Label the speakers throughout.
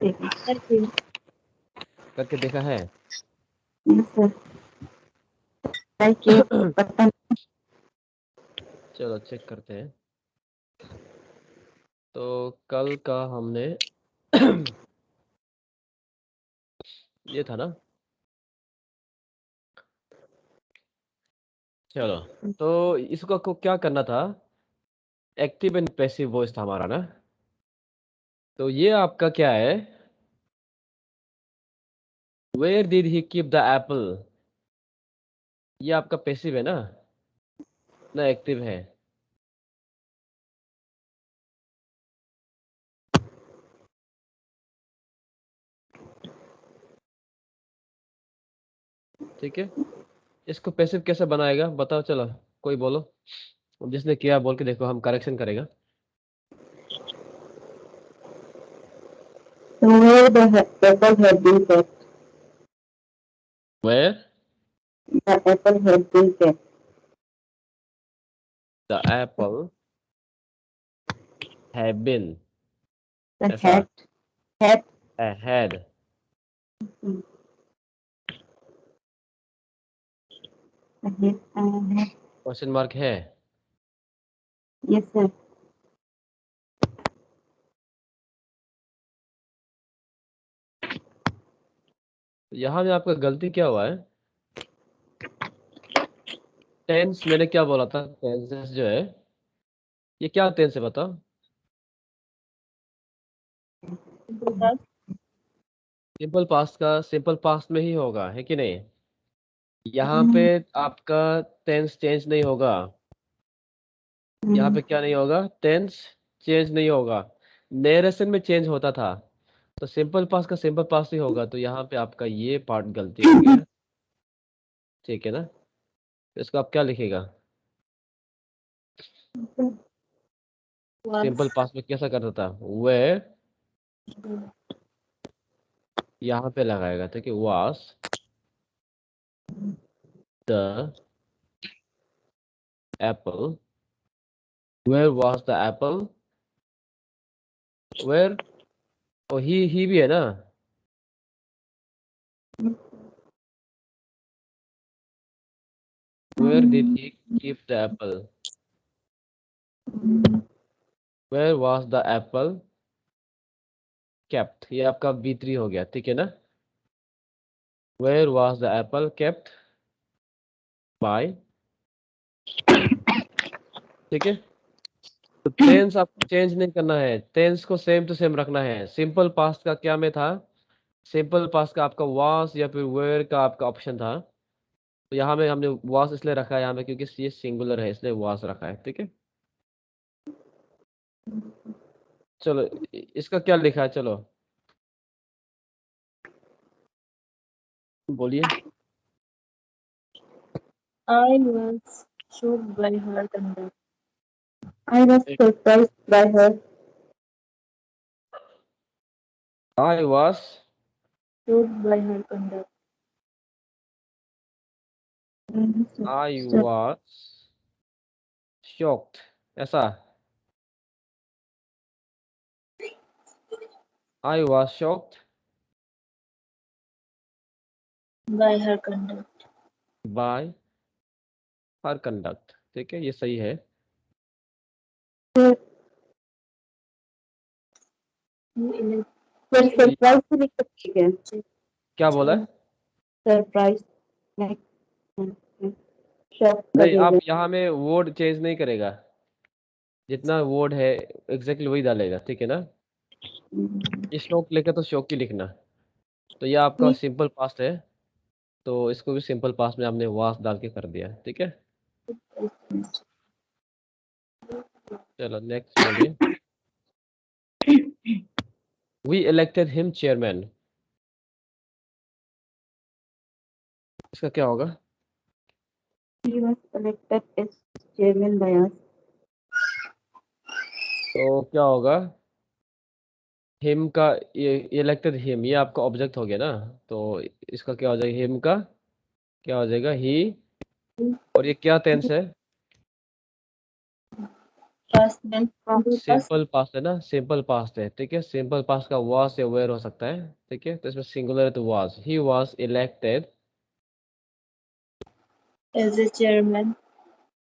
Speaker 1: करके
Speaker 2: करके देखा है?
Speaker 1: सर कि पता
Speaker 2: चलो चेक करते हैं। तो कल का हमने ये था ना। चलो, तो इसको को क्या करना था? एक्टिव एंड पैसिव वॉइस था हमारा ना। तो ये आपका क्या है? Where did he keep the apple? ये आपका पैसिव है ना एक्टिव है? ठीक है, इसको पैसिव कैसे बनाएगा बताओ। चलो कोई बोलो, जिसने किया बोल के देखो, हम करेक्शन करेगा।
Speaker 1: where the apple had been kept.
Speaker 2: Where
Speaker 1: The apple had been kept.
Speaker 2: The apple have been,
Speaker 1: The
Speaker 2: ऐसा
Speaker 1: had
Speaker 2: हैड क्वेश्चन मार्क है।
Speaker 1: yes sir.
Speaker 2: यहाँ में आपका गलती क्या हुआ है? टेंस मैंने क्या बोला था? टेंसेस जो है ये क्या टेंस है बताओ? सिंपल पास्ट का सिंपल पास्ट में ही होगा, है कि नहीं? यहाँ पे आपका टेंस चेंज नहीं होगा। यहाँ पे क्या नहीं होगा? टेंस चेंज नहीं होगा। नरेशन में चेंज होता था, तो सिंपल पास्ट का सिंपल पास्ट ही होगा। तो यहाँ पे आपका ये पार्ट गलती हो गया। ठीक है ना? तो इसको आप क्या लिखेगा? सिंपल पास्ट में कैसा करता था? वेयर, यहाँ पे लगाएगा। ठीक है, was the apple, where was the apple, where, ओ ही भी है ना। Where did he keep the apple, where was the apple kept. ये आपका B3 हो गया। ठीक है ना? Where was the apple kept by. ठीक है, तो टेंस आपको चेंज नहीं करना है, टेंस को सेम टू सेम रखना है। सिंपल पास्ट का क्या में था? सिंपल पास्ट का आपका वाज या फिर वेयर का आपका ऑप्शन था। तो यहाँ में हमने वाज इसलिए रखा है यहाँ में क्योंकि ये सिंगुलर है, इसलिए वाज रखा है। ठीक है, चलो इसका क्या लिखा है? चलो बोलिए।
Speaker 3: I was shocked by her conduct.
Speaker 1: I was surprised by her.
Speaker 2: I was
Speaker 3: Shocked by her conduct.
Speaker 2: I was shocked, ऐसा। I was shocked
Speaker 3: By her conduct.
Speaker 2: By her conduct. ठीक है, ये सही है।
Speaker 1: सर सरप्राइज से लिख सकते हैं।
Speaker 2: क्या बोला है?
Speaker 1: सरप्राइज शॉक का
Speaker 2: नहीं, आप
Speaker 1: जगह
Speaker 2: यहाँ में वर्ड चेंज नहीं करेगा, जितना वर्ड है एग्जैक्टली वही डालेगा। ठीक है ना? ये शौक लिखा तो शौक ही लिखना। तो ये आपका सिंपल पास्ट है, तो इसको भी सिंपल पास्ट में आपने वास डाल के कर दिया। ठीक है, चलो नेक्स्ट बोलिए। वी इलेक्टेड हिम चेयरमैन, इसका क्या होगा?
Speaker 1: he was elected as chairman by us.
Speaker 2: तो क्या होगा? हिम का, ये इलेक्टेड हिम, ये आपका ऑब्जेक्ट हो गया ना। तो इसका क्या हो जाएगा? हिम का क्या हो जाएगा? ही। और ये क्या टेंस है?
Speaker 3: Past tense. Simple past.
Speaker 2: Simple past है ना, सिंपल पास्ट है, ठीक है। सिंपल पास्ट का वाज या वेयर हो सकता है, ठीक है। तो इसमें सिंगुलर है तो was. He was elected,
Speaker 3: As a chairman.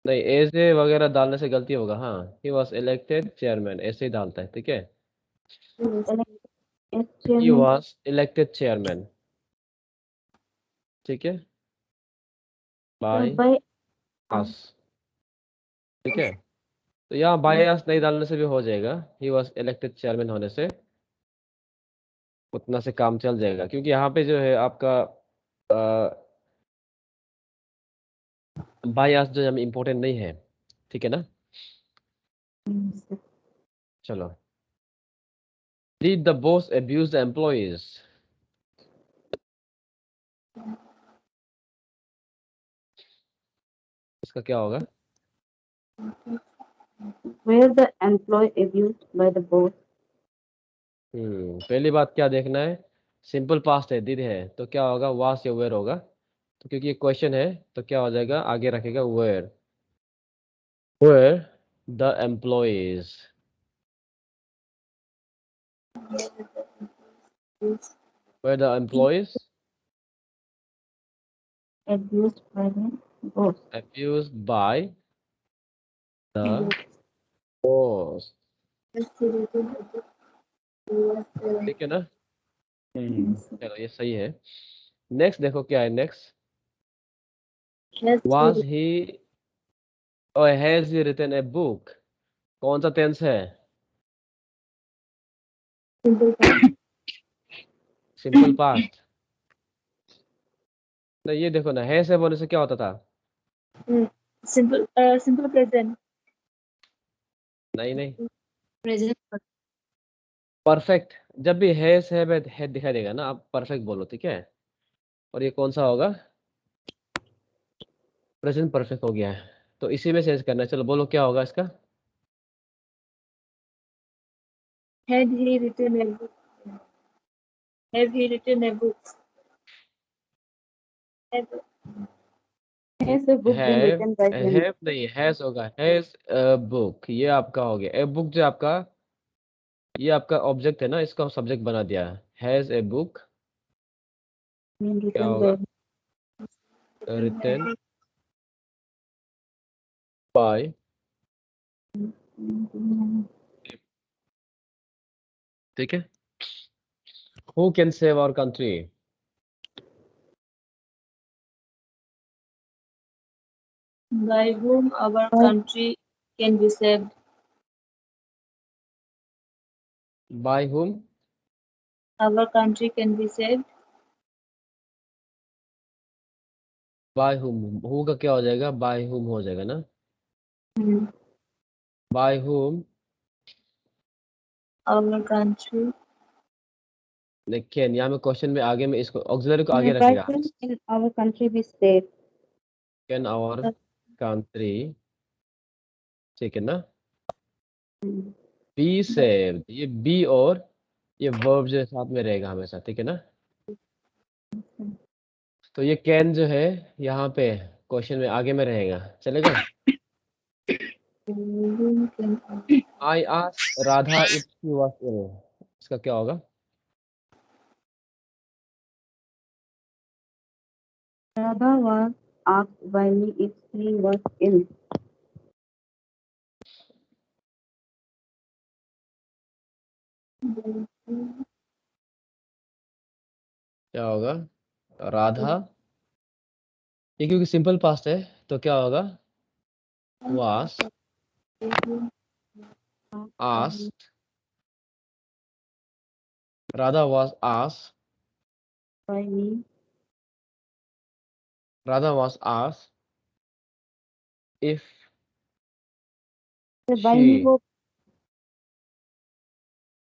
Speaker 2: नहीं एज ए वगैरह डालने से गलती होगा। हाँ, ही वाज इलेक्टेड चेयरमैन ऐसे ही डालता है, ठीक है।
Speaker 1: As
Speaker 2: he
Speaker 1: chairman
Speaker 2: was elected chairman, ठीक है, बाय
Speaker 1: by
Speaker 2: अस, ठीक है। तो यहाँ बाय अस नहीं डालने से भी हो जाएगा, ही वाज इलेक्टेड चेयरमैन होने से उतना से काम चल जाएगा, क्योंकि यहाँ पे जो है आपका बाय अस जो है इम्पोर्टेंट नहीं है, ठीक है ना। चलो, did the boss abuse the employees? इसका क्या होगा?
Speaker 1: where the employee abused by the boss.
Speaker 2: पहली बात क्या देखना है, सिंपल पास्ट है, डिड है, तो क्या होगा, वास या वेयर होगा। तो क्योंकि ये क्वेश्चन है तो क्या हो जाएगा, आगे रखेगा where, where the employees, where the employees
Speaker 1: Abused by the boss.
Speaker 2: abused by the boss, ठीक है ना। चलो ये सही है। नेक्स्ट देखो क्या है, नेक्स्ट वाज ही और has he written a book, कौन सा टेंस है,
Speaker 3: Simple past.
Speaker 2: Simple past. नहीं ये देखो ना, हैज है बोलने से क्या होता था,
Speaker 3: Simple present.
Speaker 2: नहीं नहीं,
Speaker 3: Present.
Speaker 2: परफेक्ट। जब भी हैज है दिखाई देगा ना, आप परफेक्ट बोलो, ठीक है। और ये कौन सा होगा, प्रेजेंट परफेक्ट हो गया है, तो इसी में चेंज करना है। चलो बोलो क्या होगा इसका,
Speaker 3: Had he written a book? Have he written a book? Have,
Speaker 1: Has a book been
Speaker 2: have,
Speaker 1: written by him?
Speaker 2: Have नहीं, हैज होगा, हैज अ बुक, ये आपका हो गया। ए बुक जो आपका, ये आपका ऑब्जेक्ट है ना, इसका सब्जेक्ट बना दिया, हैज ए बुक,
Speaker 1: Been
Speaker 2: क्या
Speaker 1: written
Speaker 2: होगा,
Speaker 1: by
Speaker 2: रिटन बाय,
Speaker 1: him.
Speaker 2: ठीक है। Who can save our country,
Speaker 3: by whom our country can be saved.
Speaker 2: By whom,
Speaker 3: Our country can be saved.
Speaker 2: By whom, who का क्या हो जाएगा, by whom हो जाएगा ना, बाय हुम।
Speaker 3: Our country.
Speaker 2: देखिए यहाँ में क्वेश्चन में आगे में इसको ऑक्सिलरी को आगे
Speaker 1: By
Speaker 2: रखेगा,
Speaker 1: whom can our country be saved?
Speaker 2: Can our country, ठीक है ना। बी सेव्ड, ये बी और ये वर्ब जो है साथ में रहेगा हमेशा, ठीक है ना। तो ये कैन जो है यहाँ पे क्वेश्चन में आगे में रहेगा, चलेगा। I asked Radha if she was ill, इसका क्या होगा,
Speaker 1: Radha was asked by me if he was ill.
Speaker 2: क्या होगा, राधा, ये क्योंकि सिंपल पास्ट है तो क्या होगा, was asked, Radha was asked,
Speaker 1: By me.
Speaker 2: Radha was asked if
Speaker 1: So by me
Speaker 2: she
Speaker 1: वो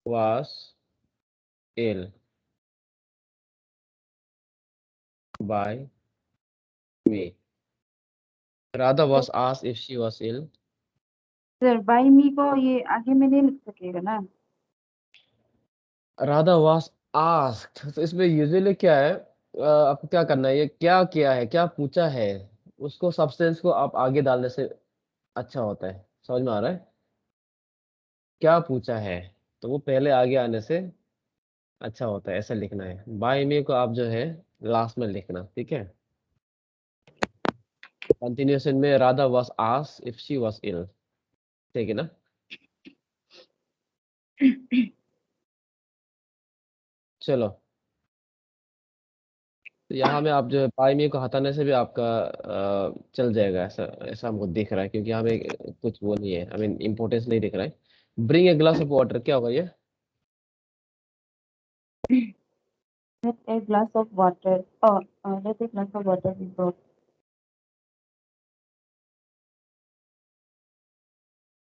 Speaker 2: was ill by me, Radha was asked if she was ill,
Speaker 1: sir by me को ये आगे में नहीं लिख सकेगा ना।
Speaker 2: राधा was asked, तो इसमें यूजुअली क्या है, आपको क्या करना है, ये क्या किया है, क्या पूछा है, उसको सब्सटेंस को आप आगे डालने से अच्छा होता है, समझ में आ रहा है। क्या पूछा है, तो वो पहले आगे आने से अच्छा होता है, ऐसा लिखना है। बाय मी को आप जो है लास्ट में लिखना, ठीक है। कंटिन्यूएशन में Radha was asked if she was ill, ठीक है ना। चलो, तो यहाँ में आप जो है बाय मी को हटाने से भी आपका चल जाएगा, ऐसा ऐसा हमको दिख रहा है, क्योंकि हमें कुछ वो नहीं है, हमें इम्पोर्टेंस नहीं दिख रहा है। Bring a glass of water, क्या होगा ये?
Speaker 1: Let a glass of water. Let a glass of water be brought.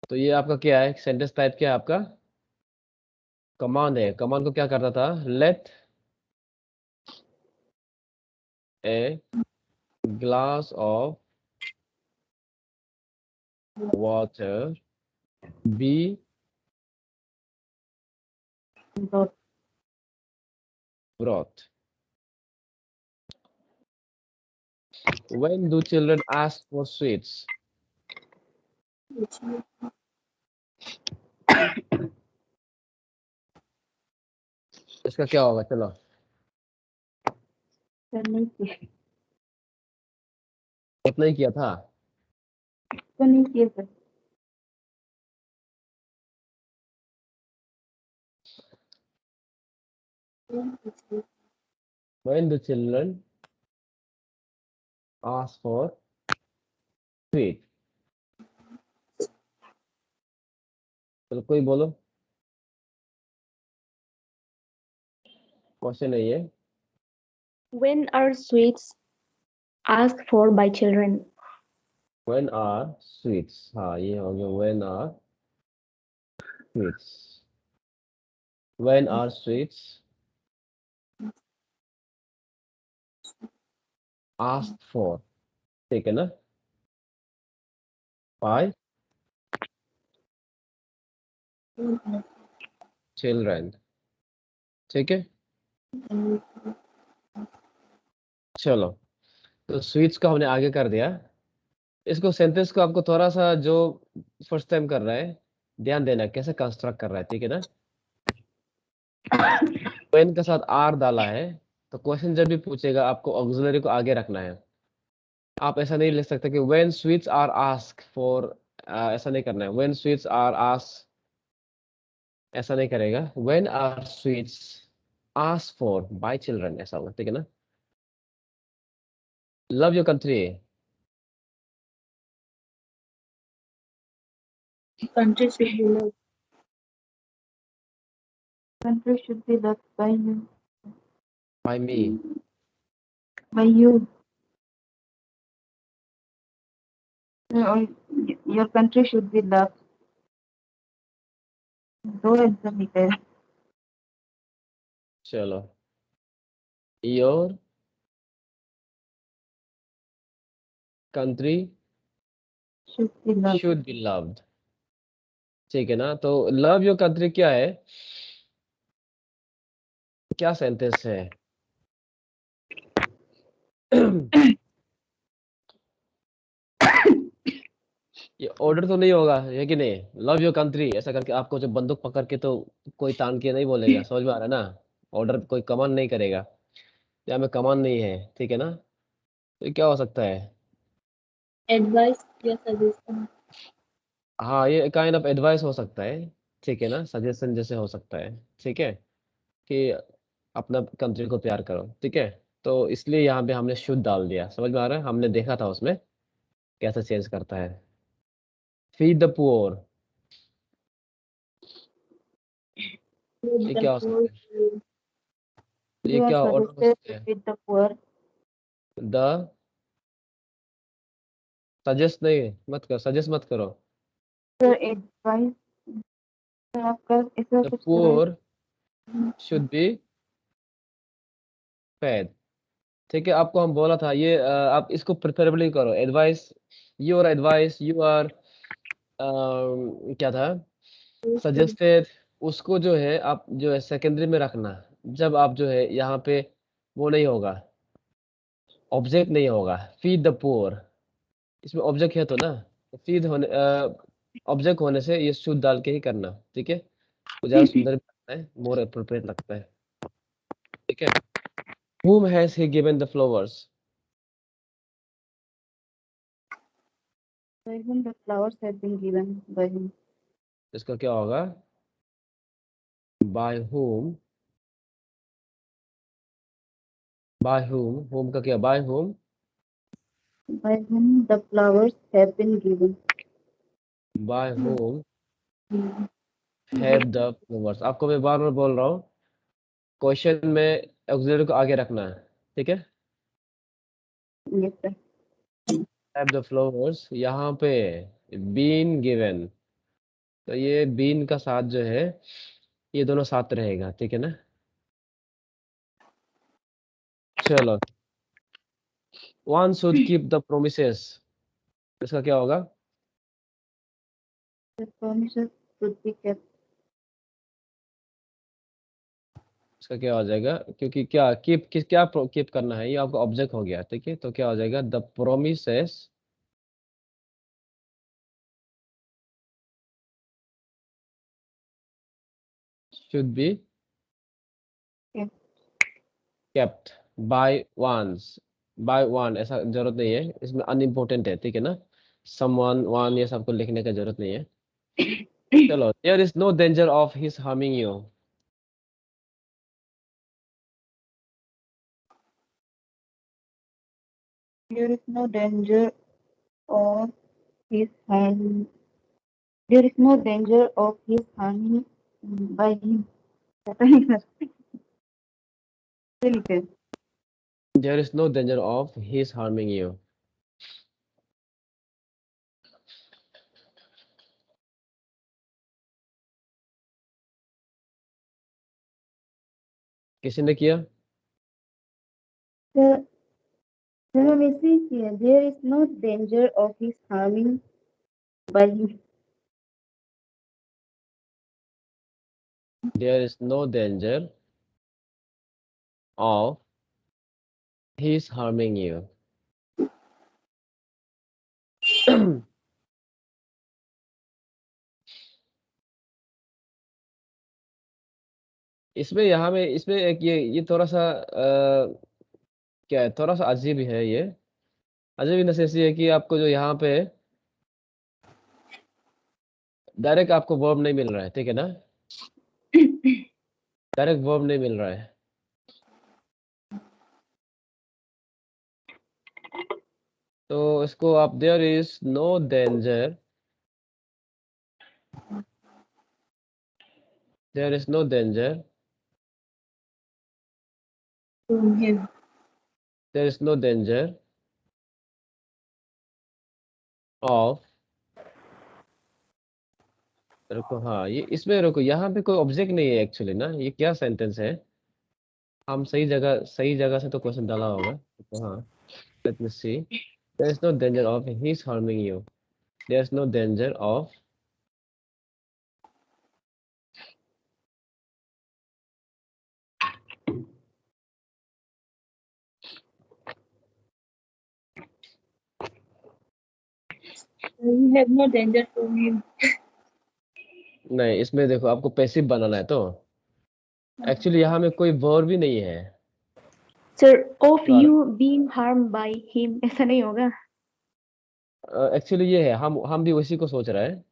Speaker 2: तो ये आपका क्या है, सेंटेंस टाइप क्या है आपका? कमांड है। कमांड को क्या करता था? Let a glass of water be
Speaker 1: Brought.
Speaker 2: brought. When do children ask for sweets? इसका क्या होगा? चलो,
Speaker 1: सर नहीं किया,
Speaker 2: इतना ही किया था।
Speaker 1: तो नहीं किया sir.
Speaker 2: When do children ask for sweet? चलो कोई बोलो, क्वेश्चन है ये।
Speaker 4: When are sweets asked for by children?
Speaker 2: When are sweets? हाँ, ये हो गया when are sweets. When are sweets asked for, ठीक है ना, by children, ठीक है। चलो, तो स्वीट्स को हमने आगे कर दिया। इसको सेंटेंस को आपको थोड़ा सा जो फर्स्ट टाइम कर रहा है ध्यान देना कैसे कंस्ट्रक्ट कर रहा है, ठीक है ना। when के साथ आर डाला है, तो क्वेश्चन जब भी पूछेगा आपको ऑक्सिलरी को आगे रखना है। आप ऐसा नहीं लिख सकते कि when sweets are asked for, ऐसा नहीं करना है। when sweets are asked, ऐसा नहीं करेगा। when are sweets asked for by children, ऐसा होगा, ठीक है ना। love your country,
Speaker 3: Country should be loved.
Speaker 1: Country should be loved by you.
Speaker 2: by me,
Speaker 1: By you. Your country should be loved. दो answer निकले।
Speaker 2: चलो, your country
Speaker 1: Should be loved.
Speaker 2: should be loved, ठीक है ना। तो love your country क्या है, क्या सेंटेंस है? ये ऑर्डर तो नहीं होगा, है कि नहीं? लव योर कंट्री ऐसा करके आपको जब बंदूक पकड़ के तो कोई तान के नहीं बोलेगा, समझ में आ रहा है ना। ऑर्डर कोई कमांड नहीं करेगा, या में कमांड नहीं है, ठीक है ना। तो ये क्या हो सकता है?
Speaker 3: Advice या suggestion.
Speaker 2: हाँ, ये काइंड ऑफ एडवाइस हो सकता है, ठीक है ना। सजेशन जैसे हो सकता है, ठीक है, कि अपना कंट्री को प्यार करो, ठीक है। तो इसलिए यहाँ पे हमने शुड डाल दिया, समझ में आ रहा है। हमने देखा था उसमें कैसे चेंज करता है। फीड द पुअर, ये
Speaker 3: Let
Speaker 2: क्या
Speaker 3: the
Speaker 2: हो
Speaker 3: poor
Speaker 2: सकता है? ये
Speaker 1: You are
Speaker 2: क्या ऑर्डर हो
Speaker 1: suggested
Speaker 2: सकता
Speaker 1: to
Speaker 2: है?
Speaker 1: feed the poor.
Speaker 2: The suggest नहीं, मत करो, सजेस्ट मत करो।
Speaker 1: Sir, advice आपका ऐसा
Speaker 2: द
Speaker 1: कुछ करें।
Speaker 2: पुअर शुड बी फेड, ठीक है। आपको हम बोला था ये आप इसको प्रेफरेबली करो। Advice, your advice, you are क्या था, सजेस्टेड, उसको जो है आप जो है सेकेंडरी में रखना। जब आप जो है यहाँ पे वो नहीं होगा, ऑब्जेक्ट नहीं होगा। फीड द पुअर, इसमें ऑब्जेक्ट है तो ना, फीड होने ऑब्जेक्ट होने से ये शुड डाल के ही करना, ठीक है, तो ज्यादा सुंदर भी लगता है, मोर अप्रोप्रिएट लगता है, ठीक है। whom has he given the flowers?
Speaker 1: By whom the flowers have been given by him.
Speaker 2: इसका क्या होगा? by whom whom का क्या? by whom
Speaker 1: By whom the flowers have been given.
Speaker 2: by whom have the flowers। आपको मैं बार बार बोल रहा हूँ, क्वेश्चन में ऑक्सिलरी को आगे रखना है, ठीक है।
Speaker 1: Yes, sir.
Speaker 2: have the flowers, यहाँ पे been given, तो ये been का साथ जो है ये दोनों साथ रहेगा, ठीक है ना। चलो, one should keep the promises, इसका क्या होगा?
Speaker 1: The promises should be kept.
Speaker 2: इसका क्या हो जाएगा? क्योंकि क्या कीप क्या कीप करना है, ये आपका ऑब्जेक्ट हो गया, ठीक है, तो क्या हो जाएगा? The promises should be
Speaker 1: Kept.
Speaker 2: Kept by ones, by one ऐसा जरूरत नहीं है, इसमें अनइम्पोर्टेंट है, ठीक है ना। समवन वन ये सबको लिखने का जरूरत नहीं है। चलो, there is no danger of his harming you,
Speaker 1: There is no danger of his harm. There is no danger of his harming by him. पता नहीं सर, ये लिखे।
Speaker 2: There is no danger of his harming you. किसी ने किया?
Speaker 1: Sir हम ऐसे ही किए। There is no danger of his harming by him.
Speaker 2: There is no danger of his harming you. इसमें यहाँ में इसमें एक ये थोड़ा सा क्या है, थोड़ा सा अजीब है ये। अजीब इन द सेंस ये है कि आपको जो यहाँ पे डायरेक्ट आपको वर्ब नहीं मिल रहा है, ठीक है ना, डायरेक्ट वर्ब नहीं मिल रहा है। तो इसको आप there is no danger, there is no danger,
Speaker 3: To him.
Speaker 2: There is no danger of, रुको, हाँ ये इसमें रुको, यहाँ पे कोई ऑब्जेक्ट नहीं है एक्चुअली ना, ये क्या सेंटेंस है? हम सही जगह से तो क्वेश्चन डाला होगा, तो हाँ, let me see. There is no danger of his harming you, there is no danger of,
Speaker 3: You have no danger to him.
Speaker 2: नहीं इसमें देखो आपको पैसिव बनाना है, तो एक्चुअली यहाँ में कोई वर्ब भी नहीं है।
Speaker 4: Sir, of
Speaker 2: Sure.
Speaker 4: you being harmed by him, ऐसा नहीं होगा?
Speaker 2: एक्चुअली ये है, हम भी उसी को सोच रहे हैं,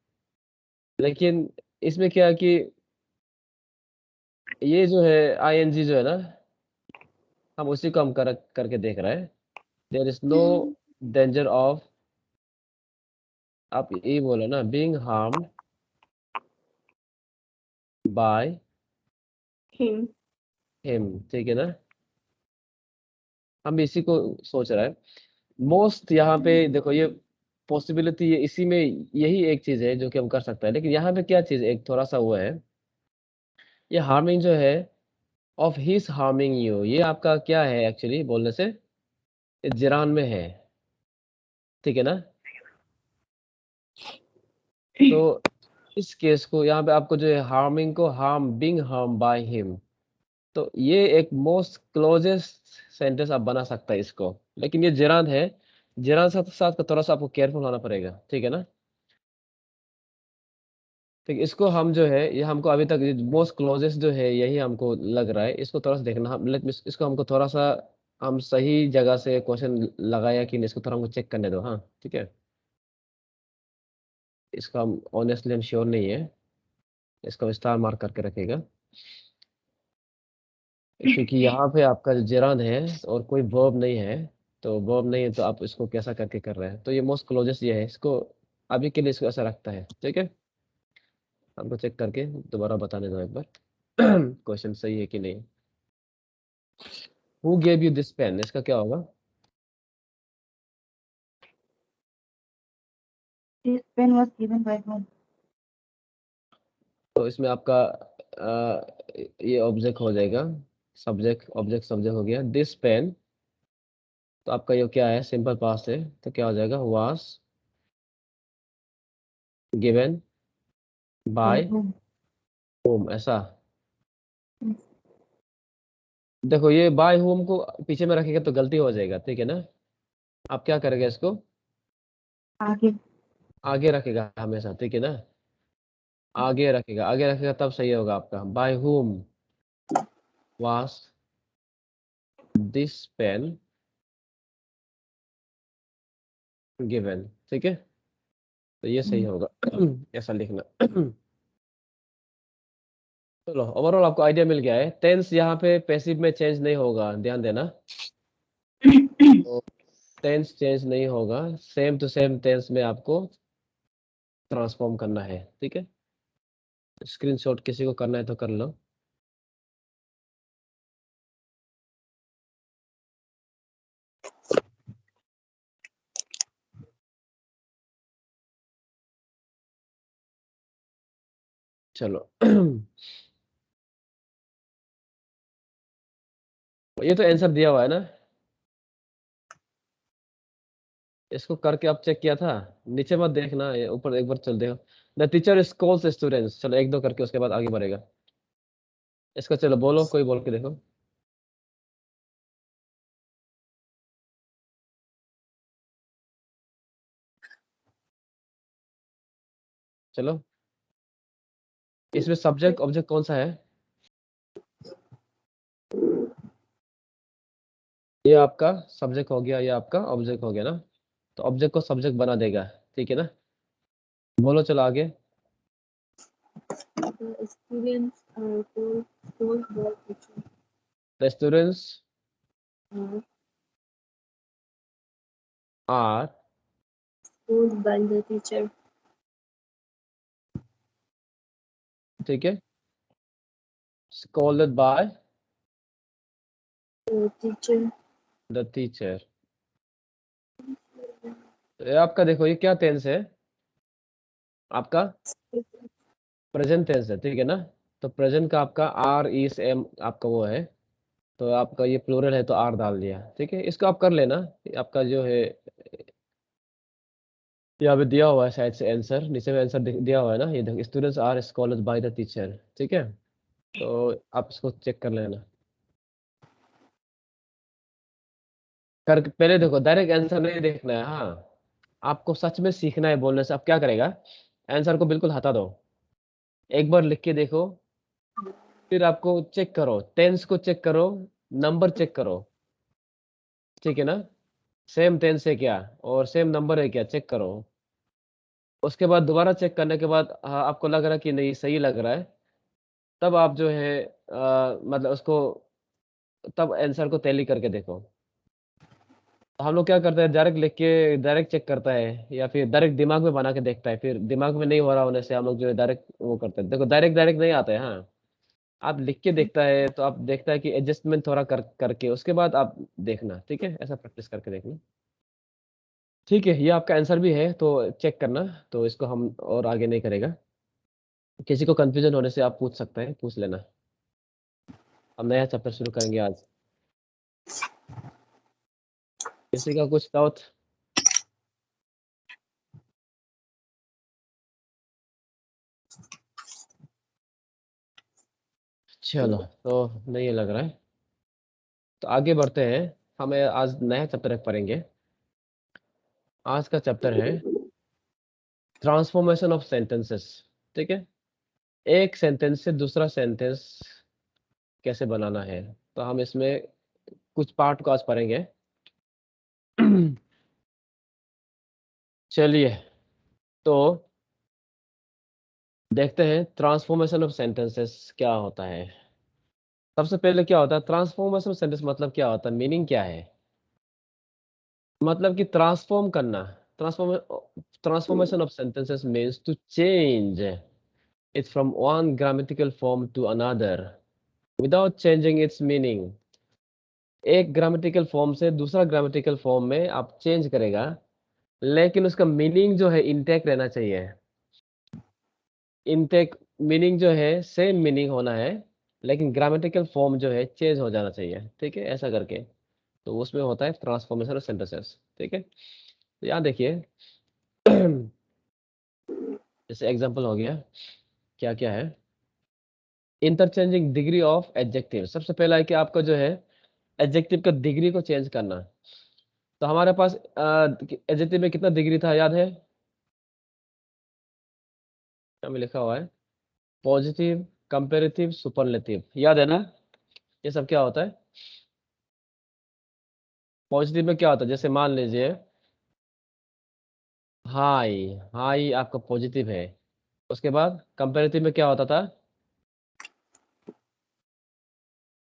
Speaker 2: लेकिन इसमें क्या है कि ये जो है आईएनजी जो है ना, हम उसी को हम करके देख रहे हैं। There is no danger of, आप ये बोलो ना, being harmed by
Speaker 4: Him.
Speaker 2: Him, ठीक है ना, हम भी इसी को सोच रहे हैं। मोस्ट यहाँ पे देखो, ये पॉसिबिलिटी ये इसी में यही एक चीज है जो कि हम कर सकते हैं, लेकिन यहाँ पे क्या चीज एक थोड़ा सा वो है, ये हार्मिंग जो है ऑफ हिज हार्मिंग यू, ये आपका क्या है एक्चुअली बोलने से, ये जिरान में है, ठीक है ना। तो इस केस को यहाँ पे आपको जो है हार्मिंग को harm, being harm by him, तो ये एक मोस्ट क्लोजेस्ट सेंटेंस आप बना सकता है इसको, लेकिन ये जिरान है, जिरान साथ साथ का थोड़ा सा आपको केयरफुल होना पड़ेगा, ठीक है ना। ठीक, इसको हम जो है ये हमको अभी तक मोस्ट क्लोजेस्ट जो है यही हमको लग रहा है। इसको थोड़ा सा देखना, हम लेट इसको हमको थोड़ा सा हम सही जगह से क्वेश्चन लगाया कि नहीं, इसको थोड़ा हमको चेक करने दो। हाँ ठीक है, इसका हम ऑनेस्टली हम श्योर नहीं है, इसका स्टार मार्क करके रखेगा, क्योंकि यहाँ पे आपका जो जेरान है और कोई वर्ब नहीं है, तो वर्ब नहीं है तो आप इसको कैसा करके कर रहे हैं, तो ये मोस्ट क्लोजेस्ट ये है, इसको अभी के लिए इसको ऐसा रखता है। ठीक है, हमको चेक करके दोबारा बताने दो एक बार क्वेश्चन सही है कि नहीं। Who gave you this pen, इसका क्या होगा?
Speaker 1: This pen was given by whom?
Speaker 2: तो इसमें आपका ये ऑब्जेक्ट हो जाएगा, सब्जेक्ट ऑब्जेक्ट सब्जेक्ट हो गया। दिस पेन, तो आपका ये क्या है, सिंपल पास्ट है, तो क्या हो जाएगा, was given
Speaker 1: By
Speaker 2: by
Speaker 1: whom?
Speaker 2: Whom, ऐसा।
Speaker 1: Yes.
Speaker 2: देखो ये बाय होम को पीछे में रखेगा तो गलती हो जाएगा, ठीक है ना। आप क्या करेंगे, इसको
Speaker 1: आगे।
Speaker 2: आगे रखेगा हमेशा, ठीक है ना, आगे रखेगा, आगे रखेगा तब सही होगा आपका। By whom was this pen given, ठीक है, तो ये सही होगा ऐसा लिखना चलो, ओवरऑल आपको आइडिया मिल गया है। टेंस यहाँ पे पैसिव में चेंज नहीं होगा, ध्यान देना। तो टेंस चेंज नहीं होगा, सेम टू सेम टेंस में आपको ट्रांसफॉर्म करना है, ठीक है। स्क्रीनशॉट किसी को करना है तो कर लो। चलो ये तो आंसर दिया हुआ है ना, इसको करके आप चेक किया था, नीचे मत देखना, ये ऊपर एक बार चल देखो। द टीचर स्कॉल्स स्टूडेंट्स, चलो एक दो करके उसके बाद आगे बढ़ेगा इसका। चलो बोलो, कोई बोल के देखो। चलो, इसमें सब्जेक्ट ऑब्जेक्ट कौन सा है? ये आपका सब्जेक्ट हो गया, ये आपका ऑब्जेक्ट हो गया ना, तो ऑब्जेक्ट को सब्जेक्ट बना देगा, ठीक है ना। बोलो चलो आगे।
Speaker 3: The students are told by teacher.
Speaker 2: The students
Speaker 3: Are
Speaker 2: are,
Speaker 3: told by the teacher.
Speaker 2: ठीक है, scolded by
Speaker 3: The teacher.
Speaker 2: The teacher. ये आपका देखो, ये क्या टेंस है आपका, प्रेजेंट टेंस है, ठीक है ना। तो प्रेजेंट का आपका आर इस एम आपका वो है, तो आपका ये प्लूरल है तो आर डाल दिया, ठीक है। इसको आप कर लेना, ये आपका जो है यहाँ पे दिया हुआ है शायद से आंसर, नीचे में आंसर दिया हुआ है ना, ये देखो, students are scold by the teacher, ठीक है। तो आप इसको चेक कर लेना, कर पहले देखो, डायरेक्ट आंसर नहीं देखना है। हाँ, आपको सच में सीखना है बोलने से। आप क्या करेगा, आंसर को बिल्कुल हटा दो, एक बार लिख के देखो, फिर आपको चेक करो, टेंस को चेक करो, नंबर चेक करो, ठीक है ना। सेम टेंस है क्या और सेम नंबर है क्या, चेक करो। उसके बाद दोबारा चेक करने के बाद हाँ, आपको लग रहा है कि नहीं सही लग रहा है, तब आप जो है मतलब उसको, तब आंसर को टैली करके देखो। हम लोग क्या करते हैं, डायरेक्ट लिख के डायरेक्ट चेक करता है, या फिर डायरेक्ट दिमाग में बना के देखता है, फिर दिमाग में नहीं हो रहा होने से हम लोग जो है डायरेक्ट वो करते हैं। देखो डायरेक्ट डायरेक्ट नहीं आता है, हाँ, आप लिख के देखता है तो आप देखता है कि एडजस्टमेंट थोड़ा करके उसके बाद आप देखना, ठीक है, ऐसा प्रैक्टिस करके देखना। ठीक है, ये आपका आंसर भी है तो चेक करना, तो इसको हम और आगे नहीं करेगा। किसी को कंफ्यूजन होने से आप पूछ सकते हैं, पूछ लेना। हम नया चैप्टर शुरू करेंगे आज। किसी का कुछ डाउट? चलो, तो नहीं लग रहा है, तो आगे बढ़ते हैं। हमें आज नया चैप्टर पढ़ेंगे। आज का चैप्टर है ट्रांसफॉर्मेशन ऑफ सेंटेंसेस। ठीक है, एक सेंटेंस से दूसरा सेंटेंस कैसे बनाना है, तो हम इसमें कुछ पार्ट को आज पढ़ेंगे। चलिए, तो देखते हैं ट्रांसफॉर्मेशन ऑफ सेंटेंसेस क्या होता है। सबसे पहले क्या होता है ट्रांसफॉर्मेशन ऑफ सेंटेंस, मतलब क्या होता है, मीनिंग क्या है? मतलब कि ट्रांसफॉर्म करना। Transformation of sentences means to change it from one grammatical form to another without changing its meaning. एक ग्रामेटिकल फॉर्म से दूसरा ग्रामेटिकल फॉर्म में आप चेंज करेगा, लेकिन उसका मीनिंग जो है इंटैक्ट रहना चाहिए। इंटेक मीनिंग जो है सेम मीनिंग होना है, लेकिन ग्रामेटिकल फॉर्म जो है चेंज हो जाना चाहिए। ठीक है, ऐसा करके तो उसमें होता है ट्रांसफॉर्मेशन ऑफ सेंटेंसेस। ठीक है, तो यहाँ देखिए जैसे एग्जांपल हो गया, क्या क्या है, इंटरचेंजिंग डिग्री ऑफ एडजेक्टिव। सबसे पहला है कि आपको जो है एडजेक्टिव का डिग्री को चेंज करना। तो हमारे पास एडजेक्टिव में कितना डिग्री था, याद है? क्या में लिखा हुआ है, पॉजिटिव, कंपेरेटिव, सुपरलेटिव, याद है ना? ये सब क्या होता है? पॉजिटिव में क्या होता है, जैसे मान लीजिए हाई, हाई आपका पॉजिटिव है। उसके बाद कंपेरेटिव में क्या होता था,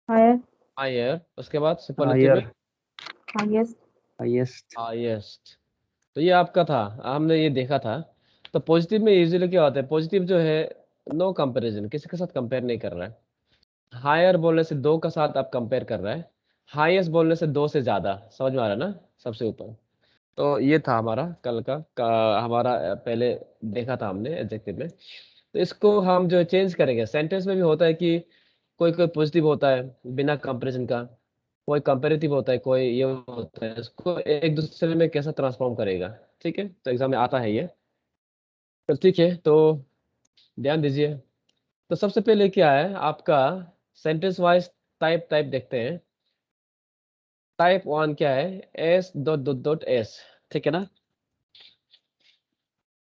Speaker 1: हायर,
Speaker 2: हायर। उसके बाद सुपरलेटिव में
Speaker 5: हायर,
Speaker 1: हाईएस्ट,
Speaker 5: हाईएस्ट,
Speaker 2: हाईएस्ट। तो ये आपका था, हमने ये देखा था। तो पॉजिटिव में यूजुअली क्या होता है, पॉजिटिव जो है नो कंपैरिजन, किसी के साथ कंपेयर नहीं कर रहा है। हायर बोलने से दो का साथ आप कंपेयर कर रहा है, हाईएस्ट बोलने से दो से ज्यादा। समझ में आ रहा है ना, सबसे ऊपर। तो ये था हमारा कल का हमारा पहले देखा था हमने एडजेक्टिव में। तो इसको हम जो चेंज करेंगे, सेंटेंस में भी होता है कि कोई कोई पॉजिटिव होता है बिना कंपैरिजन का, कोई कंपेरेटिव होता है, कोई ये होता है। इसको एक दूसरे में कैसा ट्रांसफॉर्म करेगा, ठीक है, तो एग्जाम में आता है ये। तो ठीक है, तो ध्यान दीजिए। तो सबसे पहले क्या है आपका सेंटेंस वाइज टाइप टाइप देखते हैं। टाइप वन क्या है, as dot dot dot as, ठीक है ना?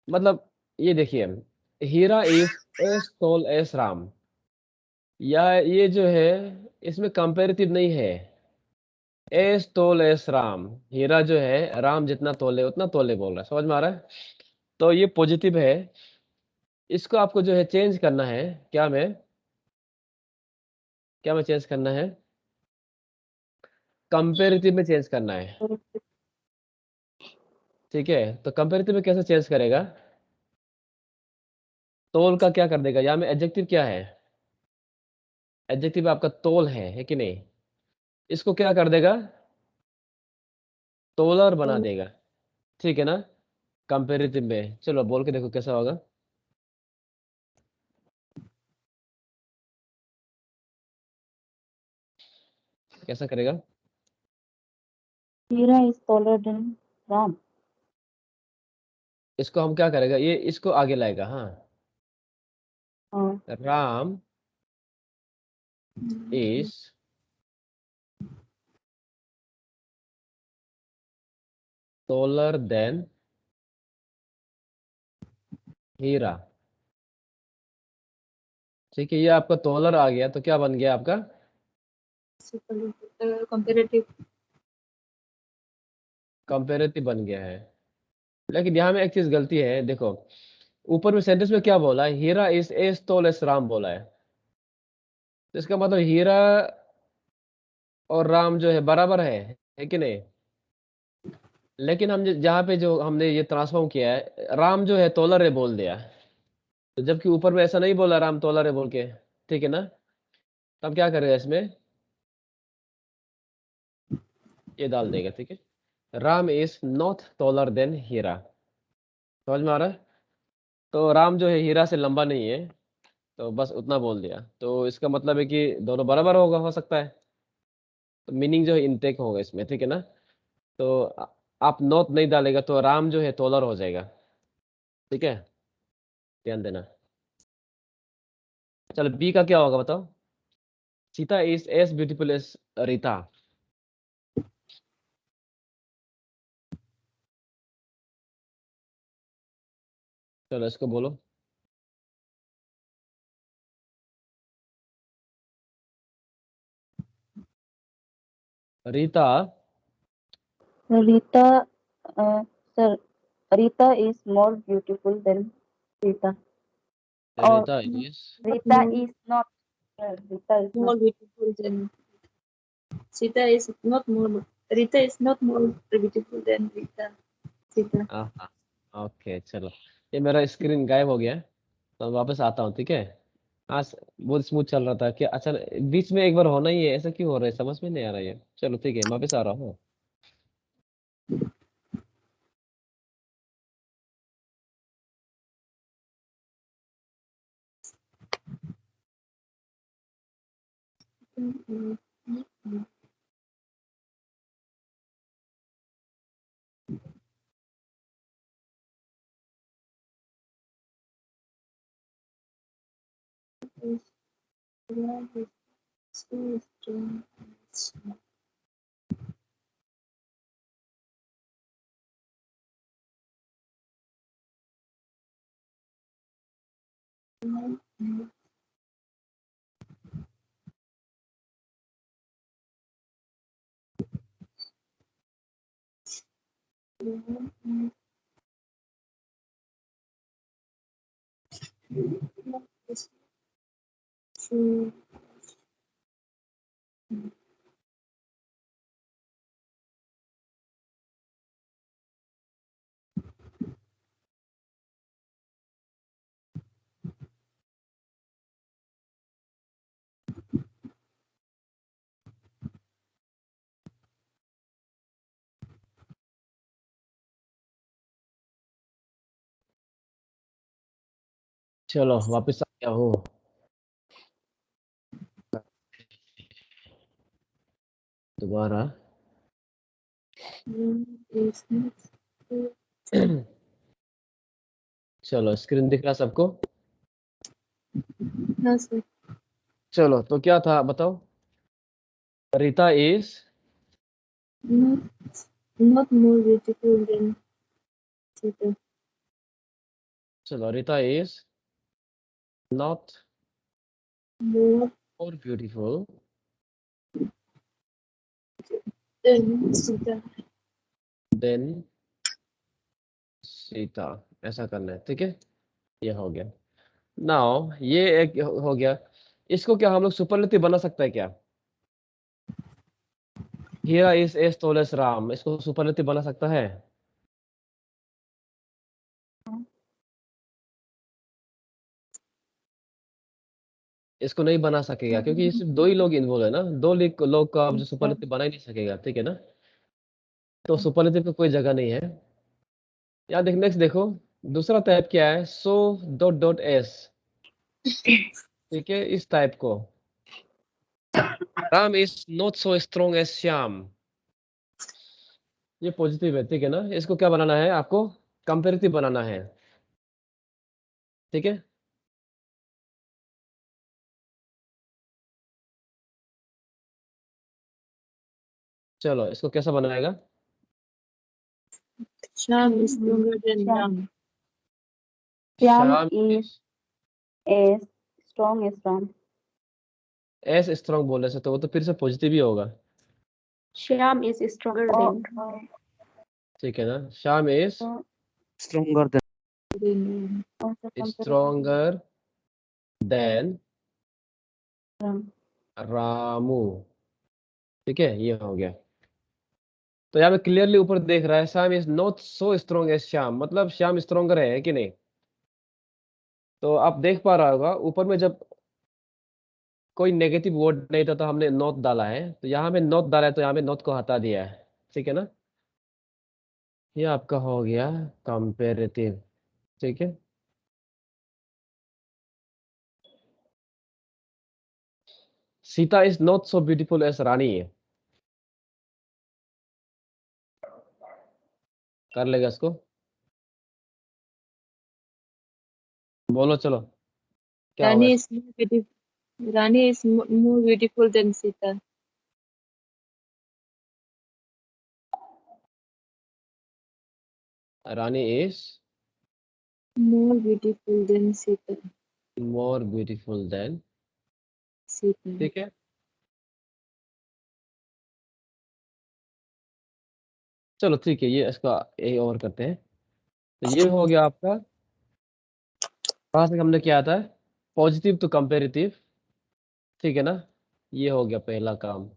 Speaker 2: मतलब ये देखिए, Hira is as tall as Ram, या ये जो है इसमें कंपेरेटिव नहीं है। As tall as Ram, Hira जो है राम जितना तोले उतना तोले बोल रहा है। समझ में आ रहा है? तो ये पॉजिटिव है, इसको आपको जो है चेंज करना है। क्या में चेंज करना है, कंपेरेटिव में चेंज करना है। ठीक है, तो कंपेरेटिव में कैसे चेंज करेगा, तोल का क्या कर देगा, यहाँ में एडजेक्टिव क्या है, एडजेक्टिव आपका तोल है कि नहीं? इसको क्या कर देगा, तोलर बना देगा। ठीक है ना, कंपेरेटिव में। चलो बोल के देखो कैसा होगा। कैसा करेगा,
Speaker 1: हीरा इज टॉलर देन राम।
Speaker 2: इसको हम क्या करेगा, ये इसको आगे लाएगा। हाँ,
Speaker 1: हाँ,
Speaker 2: राम इज टॉलर देन हीरा। ठीक है, ये आपका टॉलर आ गया, तो क्या बन गया आपका,
Speaker 3: कंपेरेटिव।
Speaker 2: कंपेरेटिव बन गया है। लेकिन यहाँ में एक चीज गलती है, देखो ऊपर में सेंटेंस में क्या बोला है, Hira is as tall as Ram बोला है। तो इसका मतलब हीरा और राम जो है बराबर है कि नहीं? लेकिन हम जहाँ पे जो हमने ये ट्रांसफॉर्म किया है, राम जो है तोलर है बोल दिया, तो जबकि ऊपर में ऐसा नहीं बोला राम तोलर है बोल के। ठीक है ना, तब क्या करेगा इसमें, ये डाल देगा। ठीक है, Ram is not taller than Hira. समझ में आ रहा है? तो राम जो है हीरा से लंबा नहीं है, तो बस उतना बोल दिया, तो इसका मतलब है कि दोनों बराबर होगा, हो सकता है। तो मीनिंग जो है इनटेक होगा इसमें। ठीक है ना, तो आप नॉट नहीं डालेगा तो राम जो है टॉलर हो जाएगा। ठीक है, ध्यान देना। चलो बी का क्या होगा बताओ, Sita is as beautiful as Rita. चलो इसको बोलो, Rita
Speaker 1: Rita, sir, Rita is more beautiful than Rita. Or
Speaker 2: Rita is
Speaker 1: Rita
Speaker 3: more,
Speaker 1: is not. Rita is
Speaker 3: more
Speaker 1: not.
Speaker 3: beautiful than Sita is not more. Rita is not more beautiful than Rita. Sita.
Speaker 2: हाँ okay चलो ये मेरा screen गायब हो गया है, तो मैं वापस आता हूँ ठीक है। आज बहुत स्मूथ चल रहा था कि अच्छा बीच में एक बार होना ही है, ऐसा क्यों हो रहा है समझ में नहीं आ रहा है। चलो ठीक है मैं वापस आ रहा हूँ।
Speaker 3: So strong.
Speaker 2: चलो वापस आ गया हूँ। दोबारा चलो स्क्रीन दिख रहा सबको।
Speaker 3: हाँ सर।
Speaker 2: चलो तो क्या था बताओ। Rita is
Speaker 3: Not more beautiful than Sita.
Speaker 2: चलो Rita is not
Speaker 3: More
Speaker 2: more beautiful
Speaker 3: than Sita.
Speaker 2: Than Sita, ऐसा करना है ठीक है। ये हो गया। नाउ ये एक हो गया। इसको क्या हम लोग सुपरलेटिव बना सकते हैं क्या। Hira is as tall as Ram, इसको सुपरलेटिव बना सकता है। इसको नहीं बना सकेगा क्योंकि सिर्फ दो ही लोग इन्वॉल्व है ना, दो लोग को आप जो सुपरलेटिव बना ही नहीं सकेगा ठीक है ना। तो सुपरलेटिव को कोई जगह नहीं है। यहाँ देख नेक्स्ट देखो, दूसरा टाइप क्या है, सो डॉट डॉट एस, ठीक है इस टाइप को। Ram is not so strong as Shyam, ये पॉजिटिव है ठीक है ना। इसको क्या बनाना है आपको, कंपेरेटिव बनाना है ठीक है। चलो इसको कैसा बनाएगा।
Speaker 3: Sham is stronger than
Speaker 1: Shyam.
Speaker 3: Ram.
Speaker 1: Shyam
Speaker 2: Shyam
Speaker 1: is as strong as Ram.
Speaker 2: S strong बोलने से तो वो तो फिर से पॉजिटिव ही होगा
Speaker 4: Shyam is stronger
Speaker 1: Oh,
Speaker 4: than.
Speaker 2: ठीक है ना। Shyam is
Speaker 5: stronger than
Speaker 1: also comparative
Speaker 2: stronger than
Speaker 1: Ram.
Speaker 2: Ramu, ठीक है ये हो गया। तो यहाँ पे क्लियरली ऊपर देख रहा है Shyam is not so strong as Shyam, मतलब श्याम स्ट्रॉन्गर है कि नहीं। तो आप देख पा रहा होगा ऊपर में जब कोई नेगेटिव वर्ड नहीं था तो हमने नॉट डाला है, तो यहाँ पे नॉट डाला है तो यहाँ पे नॉट को हटा दिया है ठीक है ना। ये आपका हो गया कंपेरेटिव ठीक है। Sita is not so beautiful as Rani, कर लेगा इसको, बोलो चलो क्या होगा।
Speaker 3: Rani is more beautiful. Rani is more beautiful than Sita.
Speaker 2: Rani is
Speaker 3: More beautiful than Sita.
Speaker 2: More beautiful then,
Speaker 3: Sita.
Speaker 2: ठीक है। चलो ठीक है, ये इसका यही ओवर करते हैं। तो ये हो गया आपका, कहाँ से हमने किया था, पॉजिटिव टू कंपेरेटिव, ठीक है ना। ये हो गया पहला काम।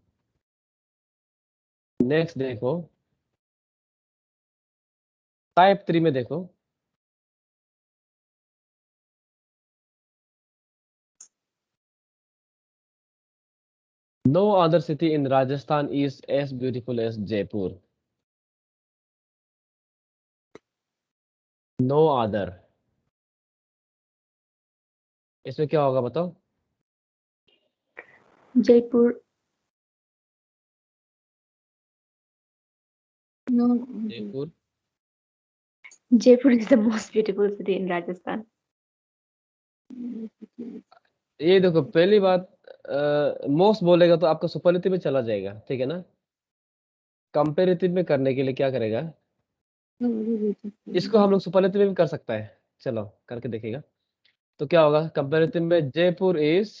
Speaker 2: नेक्स्ट देखो, टाइप 3 में देखो, no other city in Rajasthan is as beautiful as Jaipur. No other, इसमें क्या होगा बताओ।
Speaker 4: Jaipur.
Speaker 3: No.
Speaker 2: Jaipur,
Speaker 4: Jaipur is the most beautiful city in Rajasthan.
Speaker 2: ये देखो पहली बात, मोस्ट बोलेगा तो आपका सुपरलेटिव में चला जाएगा, ठीक है ना। कंपेरेटिव में करने के लिए क्या करेगा, इसको हम लोग सुपरलेटिव में भी कर सकता है, चलो करके देखेगा। तो क्या होगा, कंपेरेटिव में Jaipur is,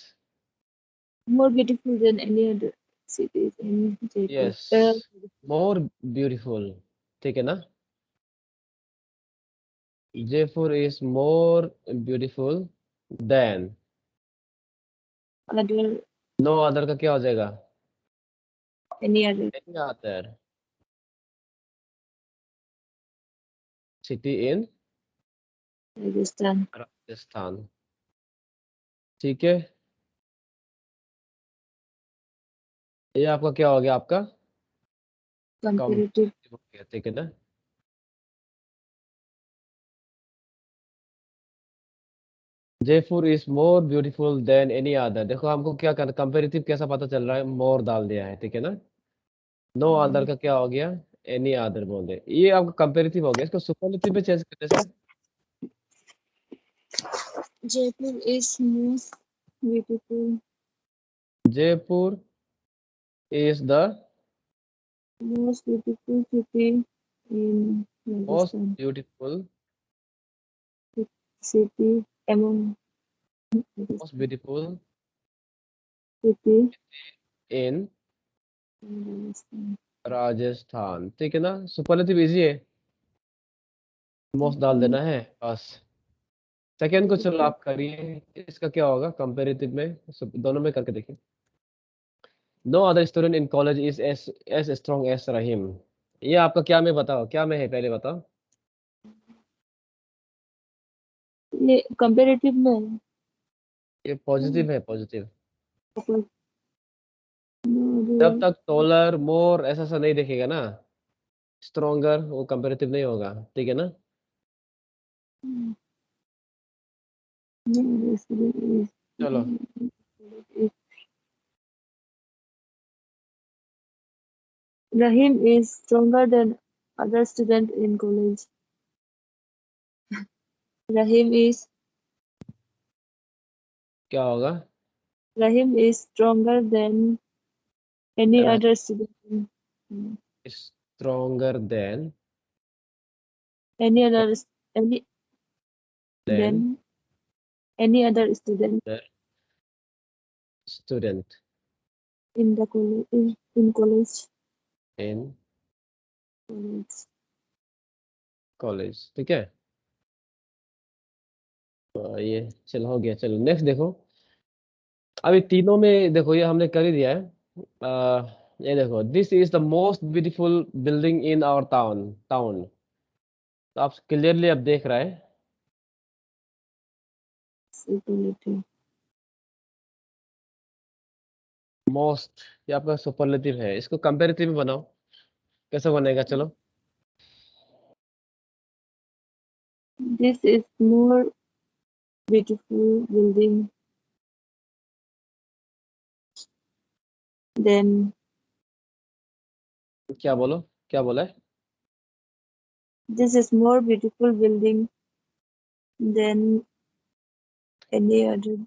Speaker 3: More beautiful than any other cities in Jaipur.
Speaker 2: Yes, more beautiful, ठीक है ना। Jaipur is more beautiful than,
Speaker 3: Other
Speaker 2: no other का क्या हो जाएगा,
Speaker 3: any other
Speaker 2: any other city in
Speaker 3: Rajasthan.
Speaker 2: Rajasthan, ठीक है। ये आपका क्या हो गया, आपका
Speaker 3: Comparative.
Speaker 2: हो गया, ठीक है ना। Jaipur is more beautiful then any other, देखो हमको क्या करना, कंपेरेटिव कैसा पता चल रहा है, मोर डाल दिया है, ठीक है ना। नो अदर का क्या हो गया, एनी अदर बोल दे, ये आपका कंपेरेटिव हो गया। इसको सुपरलेटिव में चेंज करने से,
Speaker 3: Jaipur is most beautiful.
Speaker 2: Jaipur is the
Speaker 3: Most beautiful city in
Speaker 2: most
Speaker 3: Rajasthan.
Speaker 2: Beautiful,
Speaker 3: City among
Speaker 2: most beautiful
Speaker 3: city
Speaker 2: in
Speaker 3: in Rajasthan.
Speaker 2: Rajasthan, ठीक है ना। सुपरलेटिव इजी है, मोस्ट डाल देना है बस। सेकेंड को चलो आप करिए, इसका क्या होगा कंपेरेटिव में, दोनों में करके देखिए। No other student in college is as strong as Rahim, ये आपका क्या में बताओ, क्या में है पहले बताओ।
Speaker 3: ये comparative में
Speaker 2: ये पॉजिटिव है, पॉजिटिव।
Speaker 3: no
Speaker 2: जब
Speaker 3: other
Speaker 2: तक टॉलर मोर ऐसा सा नहीं देखेगा ना, स्ट्रोंगर, वो कंपेरेटिव नहीं होगा, ठीक है ना।
Speaker 3: no other city
Speaker 2: चलो
Speaker 3: is Rahim is stronger than other student in college. Rahim is
Speaker 2: क्या होगा,
Speaker 3: Rahim is stronger than any other student in
Speaker 2: stronger than
Speaker 3: any other any
Speaker 2: than
Speaker 3: than any other student
Speaker 2: student
Speaker 3: in the college in college.
Speaker 2: In
Speaker 3: college.
Speaker 2: College, ठीक है। तो ये चलो हो गया, चलो नेक्स्ट देखो। अभी तीनों में देखो, ये हमने कर ही दिया है। ये देखो, this is the most beautiful building in our town, तो आप क्लियरली अब देख रहा है,
Speaker 3: Superlative.
Speaker 2: मोस्ट, ये आपका सुपरलेटिव है, इसको कंपेरेटिव में बनाओ, कैसे बनेगा चलो।
Speaker 3: This is more beautiful building than
Speaker 2: क्या बोलो, क्या बोला है,
Speaker 3: this is more beautiful building than any other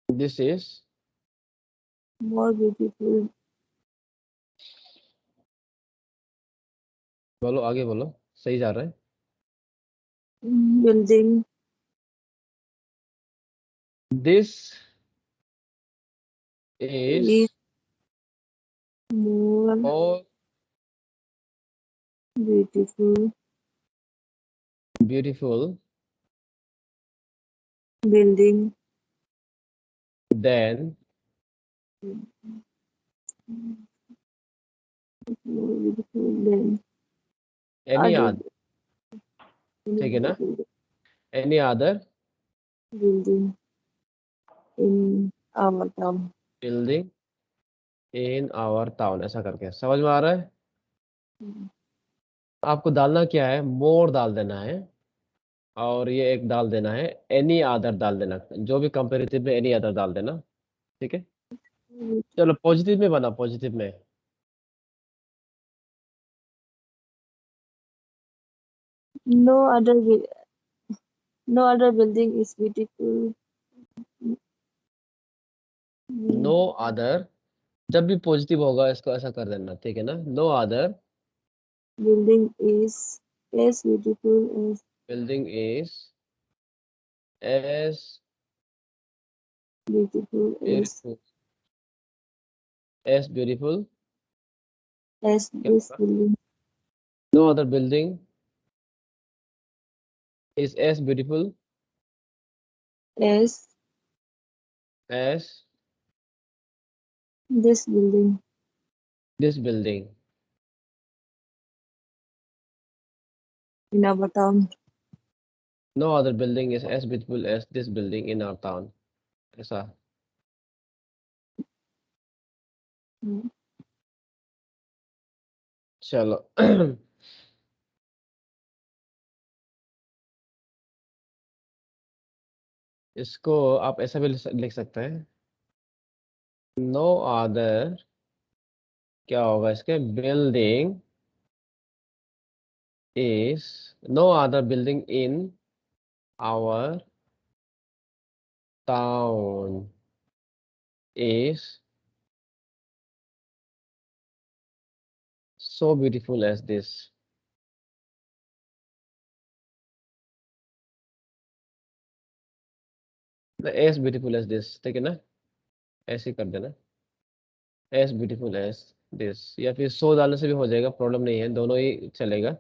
Speaker 2: this is,
Speaker 3: more beautiful
Speaker 2: बोलो आगे बोलो, सही जा रहा है।
Speaker 3: building
Speaker 2: this is
Speaker 3: is more
Speaker 2: more
Speaker 3: beautiful
Speaker 2: beautiful
Speaker 3: building,
Speaker 2: than
Speaker 3: beautiful than
Speaker 2: any
Speaker 3: other
Speaker 2: other, ठीक है ना, any other
Speaker 3: building in our town.
Speaker 2: building in our town, ऐसा करके समझ में आ रहा है। आपको डालना क्या है, मोर डाल देना है और ये एक डाल देना है, एनी अदर डाल देना, जो भी कंपेरेटिव में एनी अदर डाल देना, ठीक है। चलो पॉजिटिव में बना, पॉजिटिव में
Speaker 3: No other no other building is beautiful.
Speaker 2: No other, जब भी पॉजिटिव होगा इसको ऐसा कर देना, ठीक है ना। No other
Speaker 3: Building is as beautiful as
Speaker 2: building is as
Speaker 3: beautiful
Speaker 2: beautiful as beautiful,
Speaker 3: as
Speaker 2: क्या
Speaker 3: this
Speaker 2: होगा,
Speaker 3: building.
Speaker 2: No other building is as beautiful
Speaker 3: As
Speaker 2: as
Speaker 3: this building.
Speaker 2: This building
Speaker 3: In our town.
Speaker 2: No other building is as beautiful as this building in our town, ऐसा।
Speaker 3: Hmm.
Speaker 2: चलो इसको आप ऐसा भी लिख सकते हैं, नो अदर, क्या होगा इसके, building is, no other building in our town is so beautiful as this, as beautiful as this, ठीक है ना, ऐसे कर देना, as beautiful as this, या फिर सो डालने से भी हो जाएगा, प्रॉब्लम नहीं है, दोनों ही चलेगा।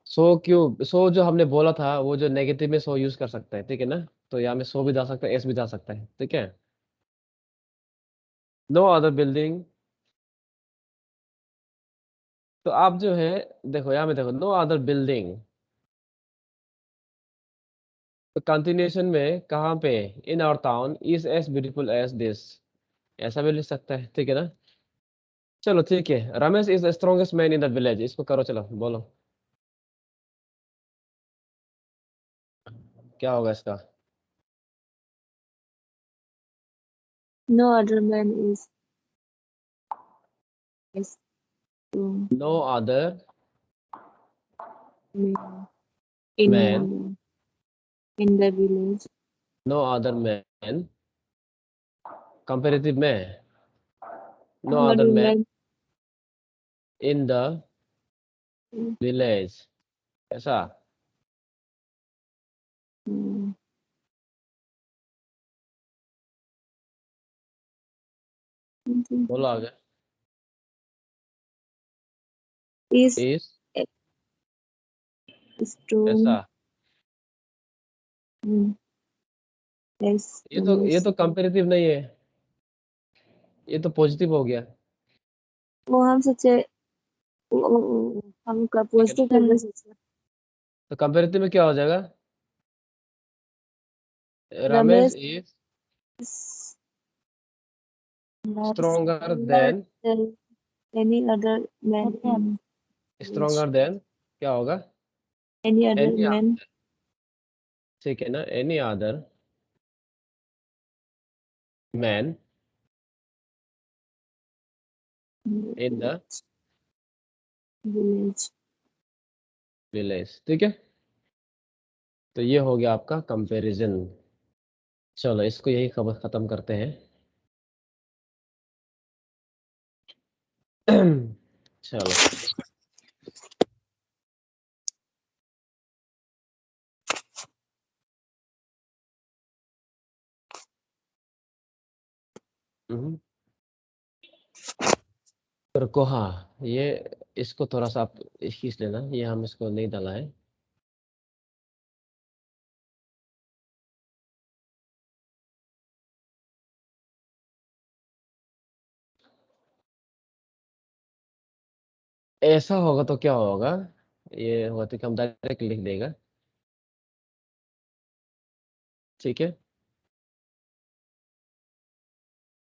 Speaker 2: सो क्यों, सो जो हमने बोला था वो जो नेगेटिव में सो यूज कर सकता है, ठीक है ना, तो यहाँ में सो भी डाल सकता है, एस भी डाल सकता है, ठीक है। नो अदर बिल्डिंग, तो आप जो है देखो यहाँ में देखो, नो अदर बिल्डिंग, तो कंटिन्यूएशन में कहाँ पे, in our town is as beautiful as this, ऐसा भी लिख सकता है, ठीक है ना। चलो ठीक है, Ramesh is the strongest man in the village, इसको करो, चलो बोलो क्या होगा इसका।
Speaker 3: No other man is strong
Speaker 2: no other
Speaker 3: man in
Speaker 2: man,
Speaker 3: in the village.
Speaker 2: No other man, comparative में no
Speaker 3: No
Speaker 2: other
Speaker 3: other
Speaker 2: man
Speaker 3: man.
Speaker 2: In the
Speaker 3: Mm,
Speaker 2: village, ऐसा।
Speaker 3: mm, something
Speaker 2: बोलो आगे,
Speaker 3: is
Speaker 2: इज
Speaker 3: strong
Speaker 2: ऐसा,
Speaker 3: mm, as
Speaker 2: ये
Speaker 3: village.
Speaker 2: तो कंपेरेटिव नहीं है, ये तो पॉजिटिव हो गया,
Speaker 3: वो हम सोचे हम का
Speaker 2: ठीक है ना।
Speaker 3: पॉजिटिव करके सोचा
Speaker 2: तो कंपेरेटिव में क्या हो जाएगा, Ramesh
Speaker 3: Ramesh
Speaker 2: is
Speaker 3: is
Speaker 1: not
Speaker 2: stronger
Speaker 3: stronger
Speaker 2: than,
Speaker 3: than any other man in village.
Speaker 2: Stronger than क्या होगा,
Speaker 3: Any other
Speaker 2: एनी,
Speaker 3: man
Speaker 2: ठीक है ना, any other man
Speaker 3: in the
Speaker 2: in the
Speaker 3: village.
Speaker 2: Village, ठीक है। तो ये हो गया आपका कंपैरिजन। चलो इसको यही खबर खत्म करते हैं। चलो हम्म। रुको, हाँ, ये इसको थोड़ा सा आप खींच लेना, ये हम इसको नहीं डाला है। ऐसा होगा तो क्या होगा, ये होगा तो हम डायरेक्ट लिख देगा, ठीक है।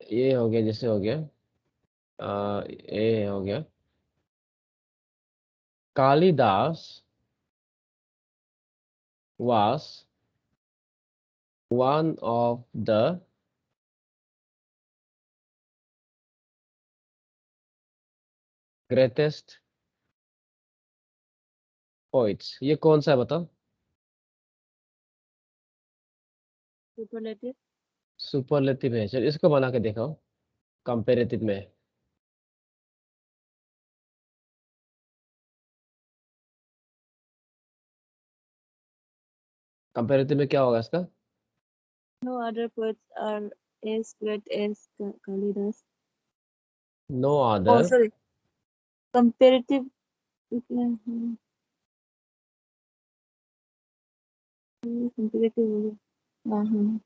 Speaker 2: ये हो गया, जैसे हो गया, ये हो गया, Kalidas was one of the greatest poets। ये कौन सा है बताओ?
Speaker 3: Superlative.
Speaker 2: सुपरलेटिव है। चल इसको बना के देखो कंपेरेटिव में। कंपेरेटिव में क्या होगा इसका?
Speaker 3: No other poets are as great as Kalidas.
Speaker 2: No
Speaker 3: Oh,
Speaker 2: other.
Speaker 3: sorry. Comparative. Comparative हो गया। हाँ हाँ।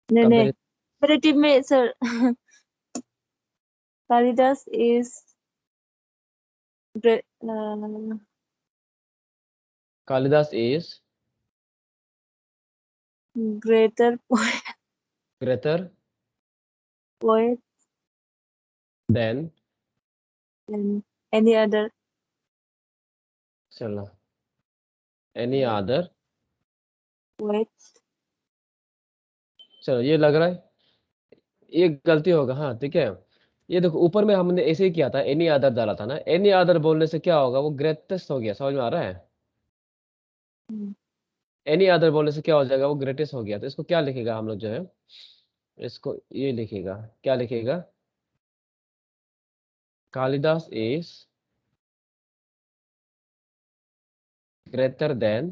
Speaker 3: नहीं, comparative में sir Kalidas is great,
Speaker 2: Kalidas is
Speaker 3: greater
Speaker 2: greater
Speaker 3: poet
Speaker 2: than.
Speaker 3: than any other.
Speaker 2: चलो, एनी अदर।
Speaker 3: Poet.
Speaker 2: चलो, ये लग रहा है ये गलती होगा, हाँ ठीक है। ये देखो, ऊपर में हमने ऐसे ही किया था, एनी अदर डाला था ना। एनी अदर बोलने से क्या होगा, वो ग्रेटेस्ट हो गया। समझ में आ रहा है?
Speaker 3: हम्म,
Speaker 2: एनी अदर बोलने से क्या हो जाएगा, वो ग्रेटेस्ट हो गया। तो इसको क्या लिखेगा हम लोग जो है, इसको ये लिखेगा, क्या लिखेगा, Kalidas is greater than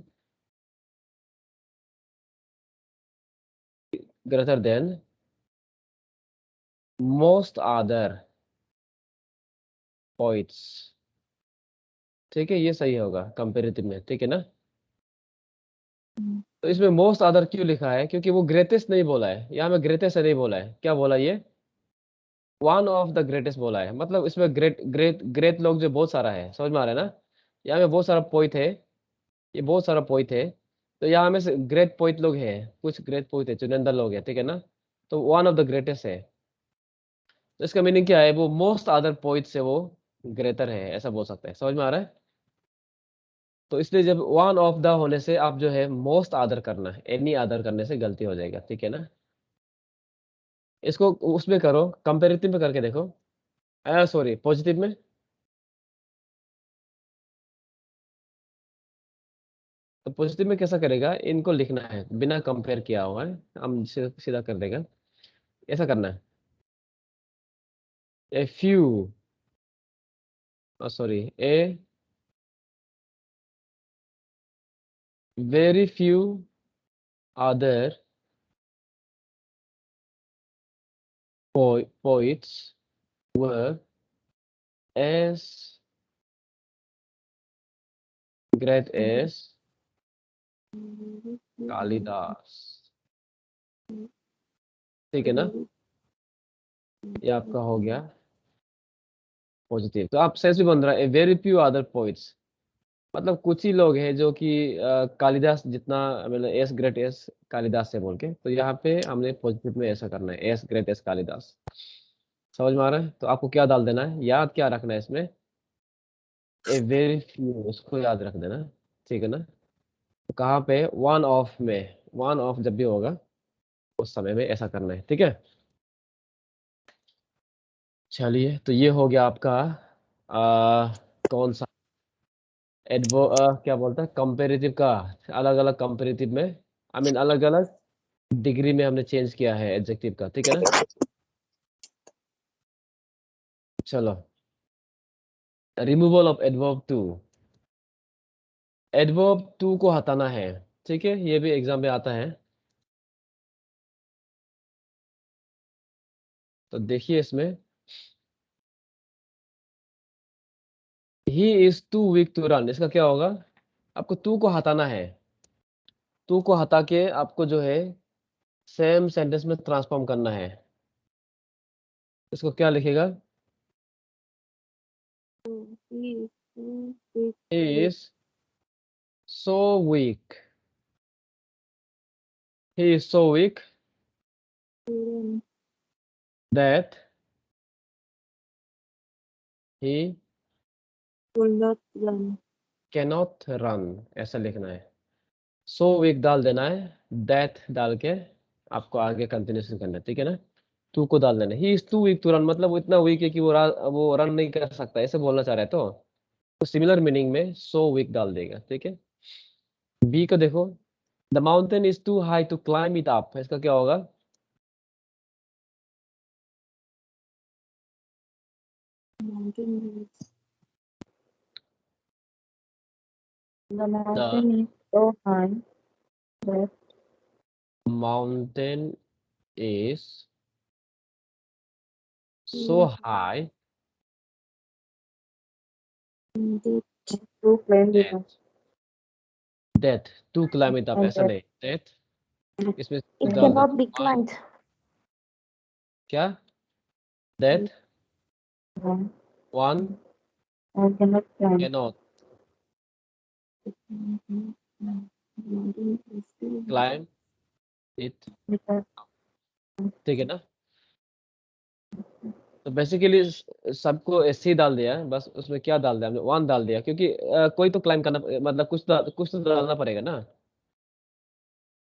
Speaker 2: most other poets। ठीक है, ये सही होगा कंपेरेटिव में, ठीक है ना।
Speaker 3: हम्म,
Speaker 2: तो इसमें मोस्ट अदर क्यों लिखा है, क्योंकि वो ग्रेटेस्ट नहीं बोला है, यहाँ में ग्रेटेस्ट नहीं बोला है। क्या बोला ये, वन ऑफ द ग्रेटेस्ट बोला है। मतलब इसमें ग्रेट ग्रेट ग्रेट लोग जो बहुत सारा है। समझ में आ रहा है ना? यहाँ में बहुत सारा पोइट है, ये बहुत सारा पोइट है। तो यहाँ में से ग्रेट पोइट लोग हैं, कुछ ग्रेट पोइट है, चुनिंदा लोग हैं, ठीक है ना। तो वन ऑफ द ग्रेटेस्ट है। तो इसका मीनिंग क्या है, वो मोस्ट अदर पोइट से वो ग्रेटर है, ऐसा बोल सकते हैं। समझ में आ रहा है? तो इसलिए जब वन ऑफ द होने से आप जो है मोस्ट आदर करना है, एनी आदर करने से गलती हो जाएगा, ठीक है ना। इसको उसमें करो, कंपेरेटिव में करके देखो, सॉरी पॉजिटिव में। तो पॉजिटिव में कैसा करेगा, इनको लिखना है बिना कंपेयर किया हुआ है, हम सीधा कर देगा। ऐसा करना है, a few, sorry, a very few other poets were as great as Kalidas. ठीक है ना, ये आपका हो गया पॉजिटिव। तो आप सेंस भी बन रहा है, a very few other poets, मतलब कुछ ही लोग हैं जो कि कालिदास जितना, मतलब एस ग्रेट एस कालिदास से बोल के। तो यहाँ पे हमने पॉजिटिव में ऐसा करना है, एस ग्रेट एस कालिदास। समझ में आ रहा है? तो आपको क्या डाल देना है, याद क्या रखना है इसमें, ए वेरी फ्यू, उसको याद रख देना, ठीक है ना। तो कहाँ पे, वन ऑफ में, वन ऑफ जब भी होगा उस समय में ऐसा करना है, ठीक है। चलिए, तो ये हो गया आपका कौन सा क्या बोलता है, कंपेरेटिव का। अलग अलग कंपेरेटिव में, आई मीन अलग अलग डिग्री में हमने चेंज किया है एडजेक्टिव का, ठीक है ना। चलो, removal of adverb too. Adverb too को हटाना है, ठीक है, ये भी एग्जाम में आता है। तो देखिए इसमें he is too weak to run, इसका क्या होगा? आपको टू को हटाना है, टू को हटा के आपको जो है सेम सेंटेंस में ट्रांसफॉर्म करना है। इसको क्या लिखेगा?
Speaker 3: He is too big
Speaker 2: He is so weak. He is so weak
Speaker 3: to run.
Speaker 2: that he
Speaker 3: Will not run.
Speaker 2: cannot run, ऐसा लिखना है। so weak डाल देना है, that डाल के आपको आगे कंटिन्यूशन करना है, ठीक है ना? टू को डाल देना है। He is too weak to run मतलब वो इतना वीक है कि वो रन नहीं कर सकता, ऐसे बोलना चाह रहा है। तो सिमिलर मीनिंग में सो वीक डाल देगा, ठीक है? बी को देखो, the mountain is too high to climb it up, इसका क्या होगा?
Speaker 3: Mountain is
Speaker 1: The mountain is so high that
Speaker 2: mountain is so high
Speaker 3: that
Speaker 1: to climb it up.
Speaker 2: That to climb it up,
Speaker 1: And
Speaker 2: ऐसा नहीं, death इसमें
Speaker 4: It
Speaker 2: डाल
Speaker 4: cannot
Speaker 2: देना।
Speaker 4: be climbed.
Speaker 2: क्या? Death
Speaker 1: one
Speaker 2: one
Speaker 1: I cannot climb.
Speaker 2: Cannot
Speaker 3: mountain is too
Speaker 2: climb it,
Speaker 1: Because
Speaker 2: ठीक है ना? तो बेसिकली सबको ऐसे ही डाल दिया है, बस उसमें क्या डाल दिया हमने? वन डाल दिया, क्योंकि कोई तो क्लाइम करना, मतलब कुछ तो डालना पड़ेगा ना।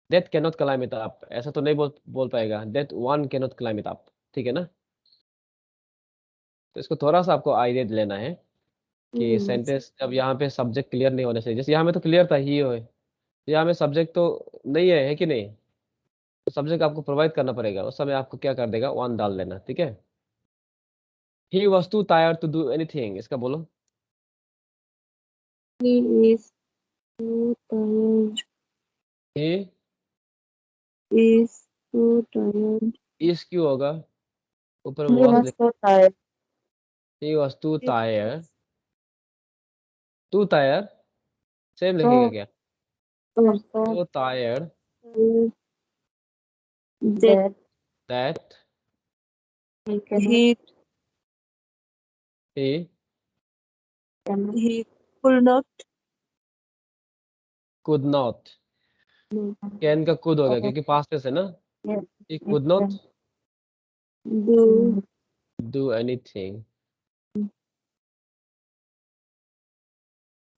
Speaker 2: Death cannot climb it up, ऐसा तो नहीं बोल पाएगा, death one cannot climb it up, ठीक है ना? तो इसको थोड़ा सा आपको आइडिया लेना है कि सेंटेंस जब यहाँ पे सब्जेक्ट क्लियर नहीं होने से, जैसे यहाँ में तो क्लियर था ही है, यहाँ में सब्जेक्ट तो नहीं है कि नहीं? तो सब्जेक्ट आपको प्रोवाइड करना पड़ेगा, उस समय आपको क्या कर देगा? वन डाल देना, ठीक है? He was too tired to do anything, इसका बोलो।
Speaker 3: He is too tired.
Speaker 2: He
Speaker 3: Is too tired.
Speaker 2: इस क्यों होगा? ऊपर में
Speaker 1: he
Speaker 2: was
Speaker 1: was
Speaker 2: लिख,
Speaker 1: so tired.
Speaker 2: He was too tired, to tired same
Speaker 1: So
Speaker 2: लिखेगा क्या?
Speaker 1: so
Speaker 2: to tired
Speaker 3: That
Speaker 1: that
Speaker 2: that
Speaker 1: he cannot
Speaker 3: he
Speaker 2: he
Speaker 1: cannot
Speaker 3: he could not
Speaker 2: could not, can का could हो गया
Speaker 1: Oh,
Speaker 2: क्योंकि past tense है ना।
Speaker 1: yes,
Speaker 2: he
Speaker 1: it
Speaker 2: could not
Speaker 3: do
Speaker 2: do anything,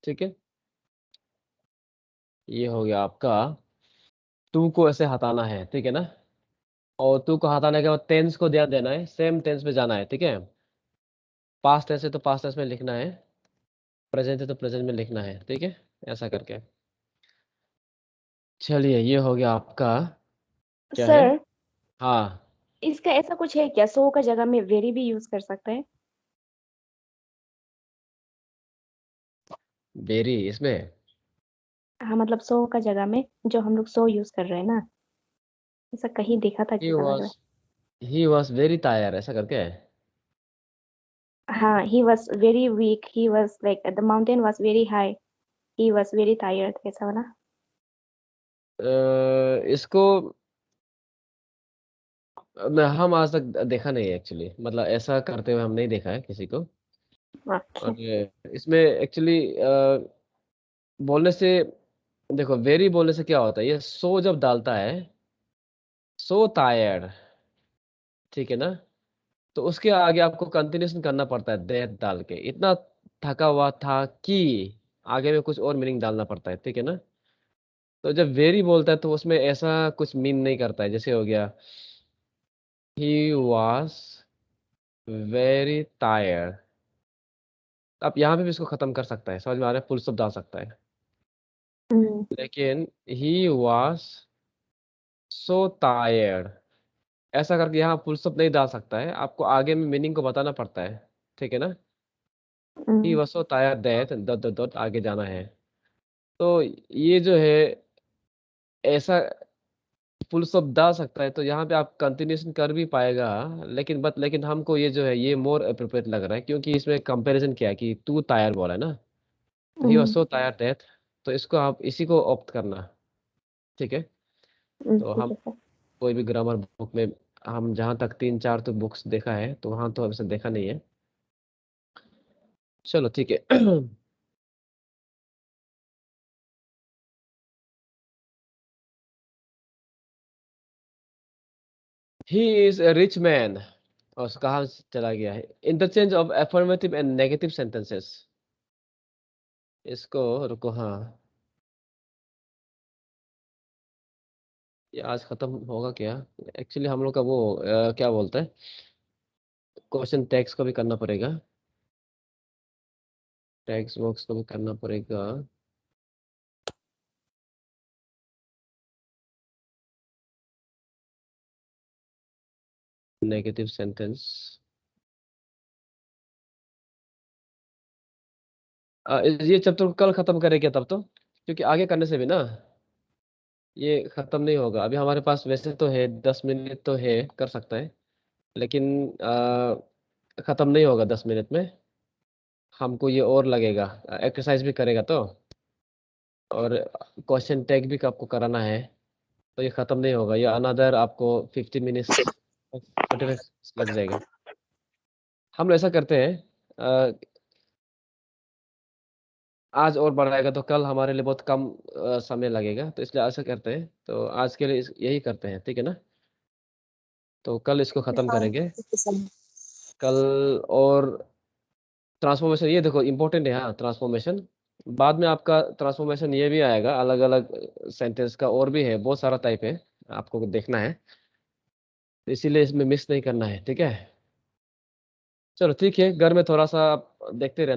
Speaker 2: ठीक है? ये हो गया आपका, टू को ऐसे हटाना है, ठीक है ना? और टू को हटाने के बाद टेंस को ध्यान देना है, सेम टेंस में जाना है, ठीक है? पास्ट टेंस है तो पास्ट टेंस में लिखना है, प्रेजेंट है तो प्रेजेंट में लिखना है, ठीक है? ऐसा करके चलिए, ये हो गया आपका, क्या है?
Speaker 4: सर,
Speaker 2: हाँ,
Speaker 4: इसका ऐसा कुछ है क्या, सो का जगह में वेरी भी यूज कर सकते हैं?
Speaker 2: वेरी इसमें
Speaker 4: हाँ, मतलब सो का जगह में जो हम लोग सो यूज कर रहे हैं ना, ऐसा कहीं देखा था
Speaker 2: ही
Speaker 4: क्या लग रहा
Speaker 2: was he was very tyre, ऐसा करके है।
Speaker 4: है? हाँ, he was very weak, he was like the mountain was very high, he was very tired, कैसा वाला?
Speaker 2: इसको हम आज तक देखा नहीं है एक्चुअली, मतलब ऐसा करते हुए हम नहीं देखा है किसी को।
Speaker 4: अच्छा।
Speaker 2: और इसमें एक्चुअली बोलने से, देखो वेरी बोलने से क्या होता है, ये सो जब डालता है, सो टायर्ड, ठीक है ना? तो उसके आगे आपको कंटिन्यूशन करना पड़ता है, दैट डाल के, इतना थका हुआ था कि आगे में कुछ और मीनिंग डालना पड़ता है, ठीक है ना? तो जब वेरी बोलता है तो उसमें ऐसा कुछ मीन नहीं करता है, जैसे हो गया ही वॉज वेरी टायर्ड, आप यहाँ पे भी इसको खत्म कर सकता है, समझ में आ रहा है? फुल स्टॉप डाल सकता है, लेकिन ही वॉज सो टायर्ड ऐसा करके यहाँ फुल स्टॉप नहीं डाल सकता है, आपको आगे में मीनिंग को बताना पड़ता है, ठीक है ना? He was so tired that dot dot dot आगे जाना है। तो ये जो है ऐसा फुल स्टॉप डाल सकता है, तो यहाँ पे आप कंटिन्यूशन कर भी पाएगा, लेकिन हमको ये जो है ये मोर अप्रोप्रिएट लग रहा है, क्योंकि इसमें कंपैरिजन क्या है कि तू टायर बोला है ना, तो he was so tired that, तो इसको आप इसी को ऑप्ट करना, ठीक है। तो
Speaker 4: ठीक
Speaker 2: हम
Speaker 4: है सर।
Speaker 2: कोई भी ग्रामर बुक में, हम जहाँ तक 3-4 तो बुक्स देखा है, तो वहाँ तो हमसे देखा नहीं है। चलो ठीक है। He is a rich man, और कहाँ चला गया है, interchange of affirmative and negative sentences, इसको रुको, हाँ ये आज खत्म होगा क्या? एक्चुअली हम लोग का वो क्या बोलते हैं, क्वेश्चन टैग्स को भी करना पड़ेगा, टैग्स बॉक्स को भी करना पड़ेगा। नेगेटिव सेंटेंस, ये चैप्टर कल खत्म करेंगे तब तो, क्योंकि आगे करने से भी ना ये खत्म नहीं होगा। अभी हमारे पास वैसे तो है 10 मिनट तो है, कर सकता है, लेकिन खत्म नहीं होगा 10 मिनट में, हमको ये और लगेगा, एक्सरसाइज भी करेगा तो, और क्वेश्चन टैग भी आपको कराना है, तो ये खत्म नहीं होगा, ये अनदर आपको 50 मिनट्स 45 लग जाएगा। हम लोग ऐसा करते हैं, आज और बढ़ाएगा तो कल हमारे लिए बहुत कम समय लगेगा, तो इसलिए ऐसा करते हैं, तो आज के लिए यही करते हैं, ठीक है ना। तो कल इसको खत्म
Speaker 3: हाँ,
Speaker 2: करेंगे
Speaker 3: ठीक है सर।
Speaker 2: कल। और ट्रांसफॉर्मेशन ये देखो इम्पोर्टेंट है, हाँ ट्रांसफॉर्मेशन, बाद में आपका ट्रांसफॉर्मेशन ये भी आएगा, अलग अलग सेंटेंस का और भी है, बहुत सारा टाइप है, आपको देखना है, तो इसीलिए इसमें मिस नहीं करना है, ठीक है। चलो ठीक है, घर में थोड़ा सा आप देखते रहना।